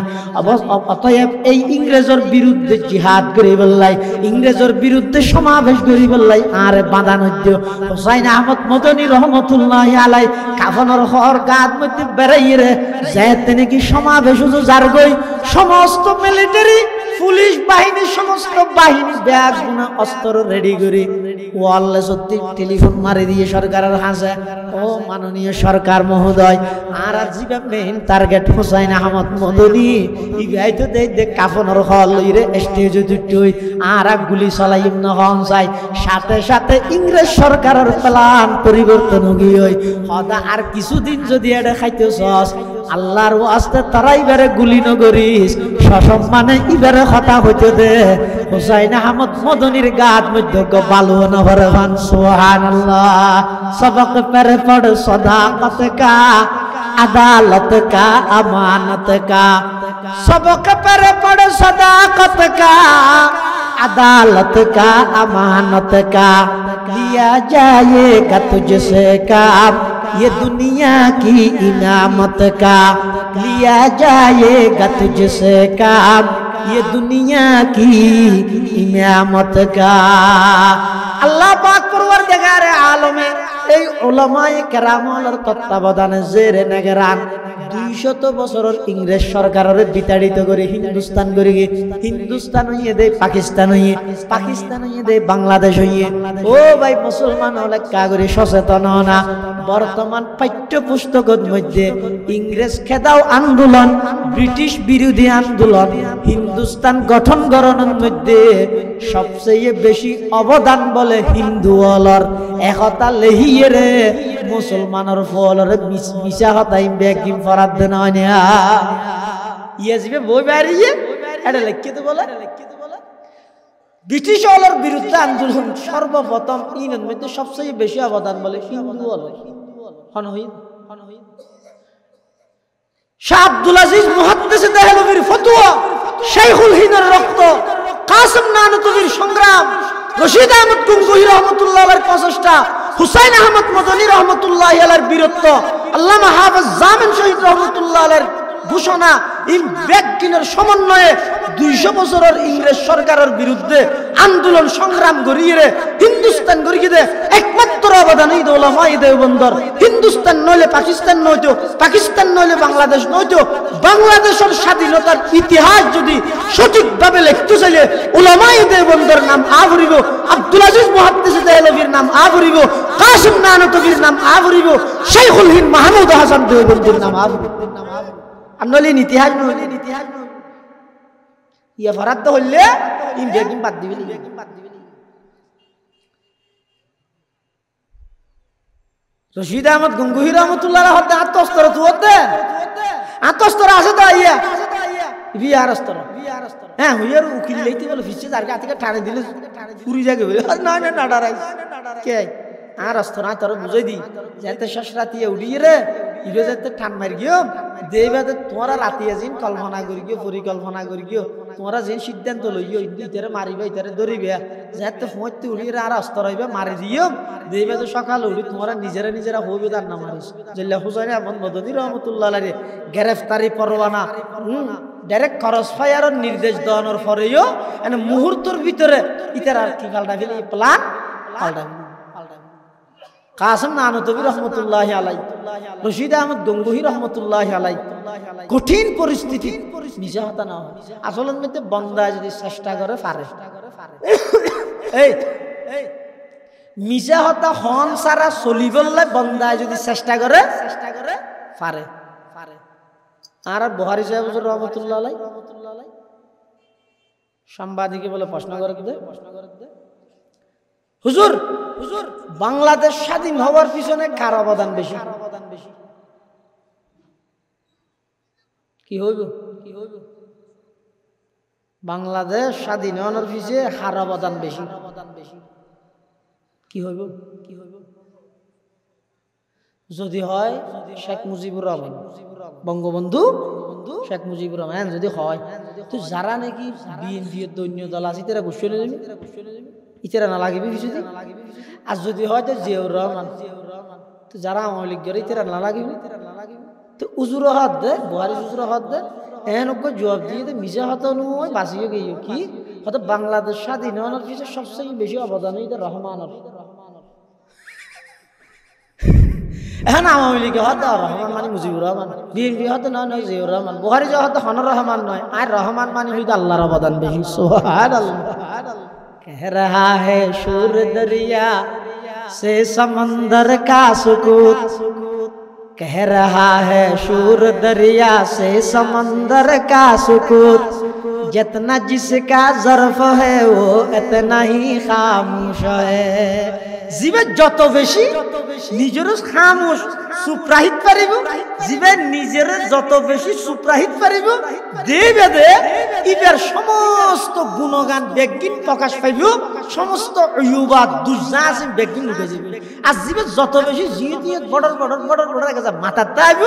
অতএব এই ইংরেজের বিরুদ্ধে জিহাদ করে বললাই ইংরেজের বিরুদ্ধে সমাবেশ করে বললাই আর বাঁধানদ্য হুসাইন আহমদ মদনী রহমতুল্লাহ আলাইহি কাফনের হর গাদ মধ্যে বেড়াইয়ে রে যেতে নাকি সমাবেশ যার গই সমস্ত মিলিটারি পুলিশ বাহিনী সমস্ত বাহিনী ব্যাগ গুনা অস্ত্র রেডি করে ওয়াল্লে সত্যি টেলিফোন মারি দিয়ে সরকারের হাসে ও মাননীয় সরকার মহোদয় আর জিবা মেইন টার্গেট হুসাইন আহমদ মদনী ইগাই তো দে কাফনের হল লইরে স্টেজ দুটই আর গুলি চালাইম না হন চাই সাথে সাথে ইংরেজ সরকারের প্ল্যান পরিবর্তন হই হদা আর কিছুদিন যদি এটা খাইতেছস আল্লাহর ওয়াস্তে তারাই বারে গুলি নগরিস সসম্মানে ইবারে কথা হইতে দে হুসাইন আহমদ মদনীর গাত মধ্যে বালু নভরে ভান সুবহানাল্লাহ সবক পরে পড় সদাকত কা আদালত কা আমানত কা সবক পরে পড় সদাকত কা अदालत का अमानत का लिया जाएगा तुझसे काम ये दुनिया की इनामत का लिया जाएगा तुझसे काम ये दुनिया की इनामत का আল্লাহ পাক পরওয়ারদিগারে আলমে এই উলামায়ে কেরামের তত্ত্বাবধানে জেরে নেগরান 200 বছরের ইংরেজ সরকারের বিতাড়িত করে হিন্দুস্তান করে হিন্দুস্তান হইয়ে দেয় পাকিস্তান হইয়ে পাকিস্তান হইয়ে দেয় বাংলাদেশ হইয়ে ও ভাই মুসলমান হলে কাগরে সচেতন না বর্তমান পাঠ্যপুস্তকের মধ্যে ইংরেজ খেদাও আন্দোলন ব্রিটিশ বিরোধী আন্দোলন হিন্দুস্তান গঠন গঠনের মধ্যে সবচেয়ে বেশি অবদান বলে হিন্দু অলর একতা লেহিয়ে রে মুসলমানের ফলরে মিশা হতাই বেকিম ফরাদ দেন হয় ইয়াজিবে বই বাড়িয়ে এটা লিখিত বলে ব্রিটিশ অলর বিরুদ্ধে আন্দোলন সর্বপ্রথম ইনের মধ্যে সবচেয়ে বেশি অবদান বলে হিন্দু অলর শাহ আব্দুল আজিজ মুহাদ্দিস দেহলভির ফতোয়া শাইখুল হিন্দের রক্ত কাসিম নানুতুবির সংগ্রাম রশিদ আহমদ গঙ্গুহি রহমাতুল্লাহ আলাইহির প্রচেষ্টা হুসাইন আহমদ মদনী রহমাতুল্লাহ আলাইহির বীরত্ব আল্লামা হাফেজ জামিন শহীদ রহমাতুল্লাহ আলাইহির ঘোষণা এই ব্যাগকিনের সমন্বয়ে 200 বছরের ইংরেজ সরকারের বিরুদ্ধে আন্দোলন সংগ্রাম করিয়ে হিন্দুস্তান গড়িয়ে একমাত্র অবদান এই উলামায়ে দেওবন্দর হিন্দুস্তান নইলে পাকিস্তান নইতো পাকিস্তান নইলে বাংলাদেশ নইতো বাংলাদেশের স্বাধীনতার ইতিহাস যদি সঠিকভাবে লিখতে চাইলে উলামায়ে দেওবন্দর নাম আবরিব আব্দুল আজিজ মুহাদ্দিস দেহলভির নাম আবরিব কাসিম নানুতুবির নাম আবরিব শাইখুল হিন্দ মাহমুদ হাসান দেওবন্দির নাম আবরিব আর নইলে ইতিহাস নইলে ইতিহাস ইয়া ফরাদ হইলে ইন বেকিম বাদ দিবি রশিদ আহমদ গঙ্গুহি রহমাতুল্লাহ হতে আত্মস্তর তুতে আত্মস্তর আছে তো ইয়া বিয়ার স্তর হ্যাঁ হুইয়ার উকিল লইতে বলে ফিসে যার কাছে টানে দিলে পুরি জাগে বলে না না না ডারাই কে আর স্তর না তোর বুঝাই দি যাতে শেষরাতিয়া উড়িয়ে রে ইবে যাতে টান মার গিও দেবাতে তোমরা রাতি আজিন কল্পনা করি গিয়ে পরিকল্পনা করি গিয়ে তোমরা যে সিদ্ধান্ত লইও ইতারে মারিবে ইতারে ধরিবে যাতে ফোঁতে উড়িয়ে আর অস্ত্র হইবে মারি দিও দেবাতে সকাল উড়ি তোমরা নিজেরা হইবে তার না মারিস জেলা হুসাইন আহমদ মদনী রহমাতুল্লাহ আলাইহি গ্রেফতারি পরোয়ানা ডাইরেক্ট ক্রস ফায়ারের নির্দেশ দেওয়ার পরেও মানে মুহূর্তের ভিতরে ইতার আর কি পাল্টা ফেলি প্ল্যান পাল্টা কাসিম নানুতুবি রহমাতুল্লাহ আলাইহি রশিদ আহমদ গঙ্গুহি রহমাতুল্লাহ আলাইহি কঠিন পরিস্থিতি নিজে হতা না আসলের মধ্যে বন্দা যদি চেষ্টা করে পারে এই মিজা হতা হন সারা চলিবলে বন্দা যদি চেষ্টা করে পারে আর বুখারী সাহেব রহমাতুল্লাহ আলাইহি সাংবাদিকে বলে প্রশ্ন করে দে হুজুর বাংলাদেশ স্বাধীন হওয়ার পিছনে কার অবদান বেশি কি হইব বাংলাদেশ স্বাধীন হওয়ার পিছনে কার অবদান বেশি কি হইব যদি হয় শেখ মুজিবুর রহমান বঙ্গবন্ধু শেখ মুজিবুর রহমান যদি হয় তো যারা নাকি বিএনপি দৈন্য দল আছে তারা ঘুষে নিয়ে যাবে ইতারা না লাগিবি কিছুদিন আর যদি হয় তো জিয়াউর রহমান তো যারা আওয়ামী লীগ করে ইতারা না লাগিবি তো উজুর হাত দে বুহারি উজুর হাত দে এনক জবাব দিয়ে তো মিজা হাত নয় বাঁচিয়ে গিয়ে কি হয়তো বাংলাদেশ স্বাধীন হওয়ার পিছনে সবচেয়ে বেশি অবদান এটা রহমানের এখন আওয়ামী লীগ হয়তো রহমান মানে মুজিবুর রহমান বিএনপি হয়তো নয় জিয়াউর রহমান বুহারি যা হয়তো হন রহমান নয় আর রহমান মানে হয়তো আল্লাহর অবদান বেশি সুবহানাল্লাহ कह रहा है शूर दरिया से समंदर का सुकूत कह रहा है शूर दरिया से समंदर का सुकूत जितना जिसका ज़र्फ है वो इतना ही खामोश है जीवे যত বেশি নিজের খামোশ সুপ্রাহিত পারিব জীবে নিজের যত বেশি সুপ্রাহিত পারিব দেবে দে ইবের সমস্ত গুণগান বেগিন প্রকাশ পাইব সমস্ত ইউবাদ দুজাসিন বেগিন উঠে যাবে আর জীবে যত বেশি জিয়ে বড় কাছে মাথা তাইব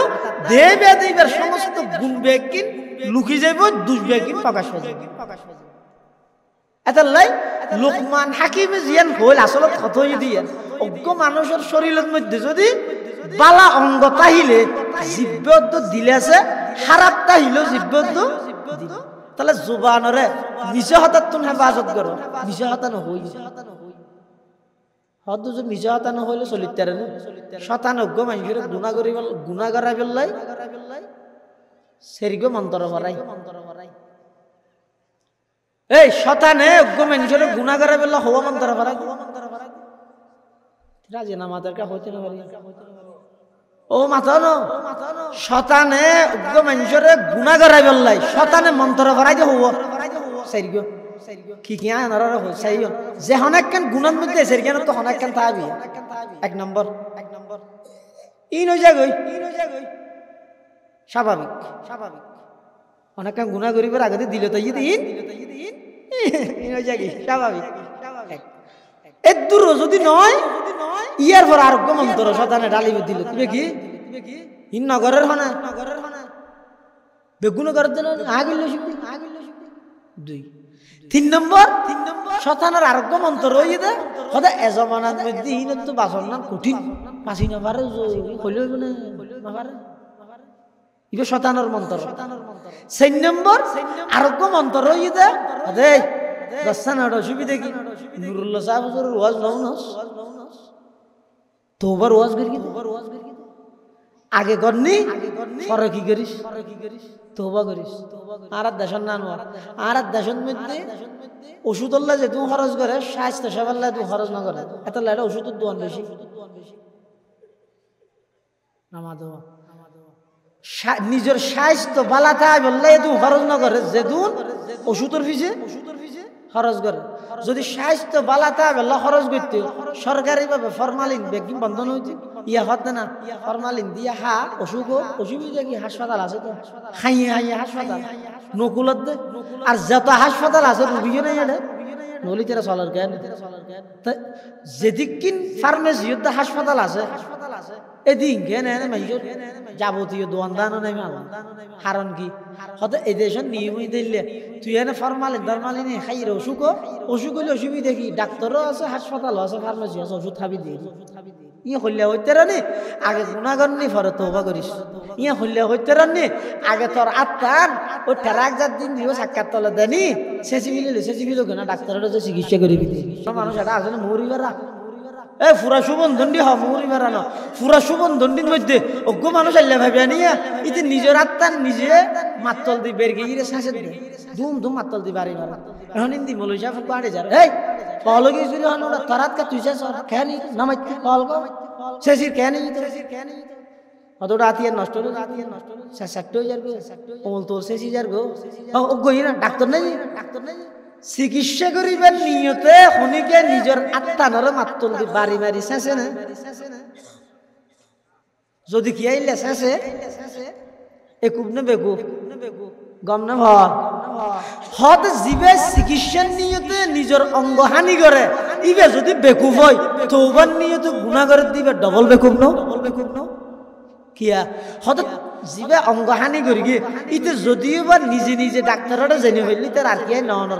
দেবে দে ইবের সমস্ত গুণ বেগিন লুকি যাইব দুজ বেগিন প্রকাশ হয়ে যাবে এতালাই লোকমান হাকিমে জিয়ান হইল আসলে কতই দিয়ে অজ্ঞ মানুষের শরীরের মধ্যে যদি বালা অঙ্গ তাহিলে জিব্বত দিলে আছে খারাপ তাহিল জিব্বত তাহলে জুবানরে মিছা হতাত তুমি হেফাজত করো মিছা হতা নহই হদ যে মিছা হতা নহইলে চলিতারে না শতানজ্ঞ মানুষের গুণা করাই পেলাই সেরিগো মন্ত্র ভরাই এই শতানে অজ্ঞ মানুষের গুণা করাই পেলা হওয়া মন্ত্র ভরাই রাজি না মাতার কা হইতে না পারি ও মাথা ন শতানে অজ্ঞ মানুষের গুণা করাই পেলাই শতানে মন্ত্র ভরাই যে হওয়া সেরিগো কি কি আনার হইছাইও যে হনেকখান গুণার মধ্যে সেরিগান তো হনেকখান থাকবি এক নম্বর ইন হই যাগই স্বাভাবিক অনেকখান গুণা করিবার আগে দিলে তো ইন হই যাগি স্বাভাবিক এর দূর যদি নয় ইয়ার পর আরোগ্য মন্ত্র শতানে ডালিবে দিল তুমি কি ইন নগরের হনা বেগুন করার জন্য আগিল দুই তিন নম্বর শতানের আরোগ্য মন্ত্র রয়েছে সদা এজমানার মধ্যে তো বাসন না কঠিন পাশি না পারে হইলেও না পারে ইবে শতানের মন্ত্র চার নম্বর আরোগ্য মন্ত্র রয়েছে আদে দশান অসুবিধা কি নুরুল্লাহ সাহেব ওয়াজ নস তোবার ওয়াজ করি আগে করনি পরে কি করিস তোবা করিস আর দেশন না আর দেশন মধ্যে ওষুধ আল্লাহ যে তুমি খরচ করে স্বাস্থ্য সেবাল্লাহ তুমি খরচ না করে এত লাইটা ওষুধের দোয়ান বেশি নিজের স্বাস্থ্য বালা থাকা বললে তুমি খরচ না করে যে তুমি ওষুধের ফিসে খরচ করে যদি স্বাস্থ্য বালা থাকা বললে খরচ করতে সরকারি ভাবে ফরমালিন বেগিং বন্ধন হয়েছে ইয়া হতে না ফরমালিন দিয়ে অসুবিধা কি হাসপাতাল আছে তো হাইয়ে হাসপাতাল নকুলত দে আর যত হাসপাতাল আছে রুগীও নাই এটা নলি তেরা চলার কেন যেদিকিন ফার্মেসি হাসপাতাল আছে এদিন কেন যাবতীয় দোয়ান দানো নাই কারণ কি হয়তো এই দেশের নিয়মই দিলে তুই এনে ফরমালিন ধর্মালিন খাইরে অসুখ হইলে অসুবিধা কি ডাক্তারও আছে হাসপাতালও আছে ফার্মেসি আছে ওষুধ খাবি দিয়ে ইয়ে হইলে হইতে রানি আগে গুণাগর নি ফরে তোবা করিস ইয়ে হইলে হইতে রানি আগে তোর আত্মার ও ঠেরাক যার দিন দিব সাক্ষাৎ তলে দেনি সেচিবিল কেনা ডাক্তারের যে চিকিৎসা করিবি মানুষ এটা আসলে মরিবারা এ ফুরা সুবন্ধন্ডি হ মৌরি বেড়ানো ফুরা সুবন্ধন্ডির মধ্যে অজ্ঞ মানুষ আল্লাহ ভাবিয়া নিয়া ইতি নিজের আত্মার নিজে মাতল দি বের গিয়ে শাসের দিয়ে ধুম মাতল দি বাড়ি বাড়া এখন ইন্দি মলইসা ফুক বাড়ি যার এই পাওয়া গিয়েছিল ওরা তরাত কা তুই খেয়ে নি নামাইতে পাওয়াল গো শেষির খেয়ে নি অতটা আতিয়ার নষ্ট হলো ষাট্ট হয়ে যাবে অমল তোর শেষই যার গো অজ্ঞ না ডাক্তার নাই চিকিৎসা করিবার নিয়তে শনিকে নিজের আত্মানরে মাতল দি বাড়ি বাড়ি শেষে না যদি কি আইলে শেষে একুব নে বেকুব গম না ভর হত জীবে চিকিৎসার নিয়তে নিজের অঙ্গ হানি করে ইবে যদি বেকুব হয় তৌবার নিয়তে গুনাহ করে দিবে ডবল বেকুব ন কিয়া হত জীবে অঙ্গ হানি করি গিয়ে ইতে যদিও বা নিজে ডাক্তাররা জেনে হইলি তার আর কি নর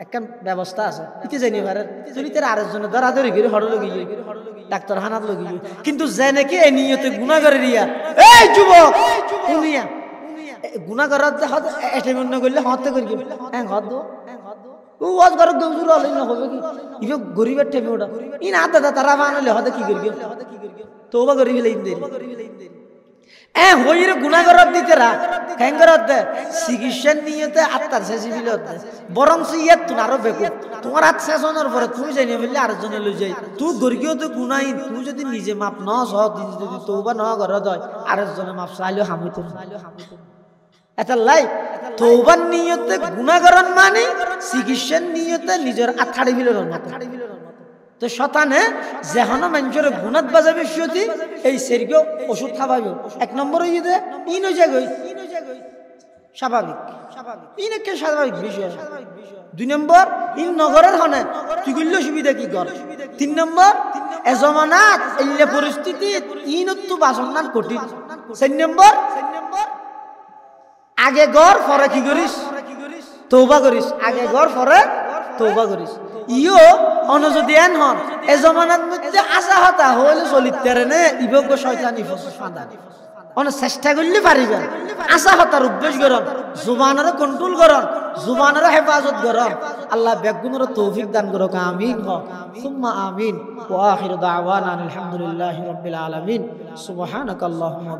একটা ব্যবস্থা আছে ইতে জেনে পারে যদি তার আরেকজনে ধরাধরি করে হড় লগিয়ে ডাক্তার হানাত লগিয়ে কিন্তু যে নাকি এই নিয়তে গুনাহ করে রিয়া এই যুবক শুনিয়া গুনাহ করার এটেমন করলে হতে করি হ্যাঁ হত দো ও ওয়াজ করক দৌজুর হলে না হবে কি ইবে গরিবের ঠেমে ওটা ই না দাদা তারা বানালে হতে কি করি তওবা করি ফেলে ইনদের হইরে গুনাহ করার দিতেরা কেন করার দে চিকিৎসা নিয়তে আত্মার শেষিবিল হতে বরং ইয়ে তুই আরো বেকু তোমার হাত শেষ হওয়ার পরে তুমি জানিয়ে ফেললে আরেকজনে লই যাই তুই গরিও তো গুনাই তুই যদি নিজে মাপ ন সহ যদি তওবা ন করা দয় আরেকজনে মাপ চাইলেও হামিত এটা লাই তওবার নিয়তে গুনাহ করার মানে চিকিৎসার নিয়তে নিজের আত্মাড়ি ফেলে তো শতানে যেহন মানুষের গুণাত বাজাবে সত্যি এই সেরিকে ওষুধ খাওয়াবে এক নম্বর ইয়ে ইন হয়ে যাগই স্বাভাবিক ইনকে স্বাভাবিক বিষয় দুই নম্বর ইন নগরের হনে তুই করলে সুবিধা কি কর তিন নম্বর এজমানাত এলে পরিস্থিতি ইনতো বাসনান কঠিন চার নম্বর আগে গড় পরে কি করিস তওবা করিস আগে গড় পরে তওবা করিস ইও অন যদি এন হন এ জমানার মধ্যে আশা হতা হইলে চলিতারে নে ইবগ শয়তানি ফাঁদা অন চেষ্টা করলে পারিবেন আশা হতার অভ্যাস করন জুবানের কন্ট্রোল করন জুবানের হেফাজত করন আল্লাহ বেগুনের তৌফিক দান করুক আমিন সুম্মা আমিন ওয়া আখিরু দাওয়ানা আলহামদুলিল্লাহি রাব্বিল আলামিন সুবহানাকাল্লাহুম্মা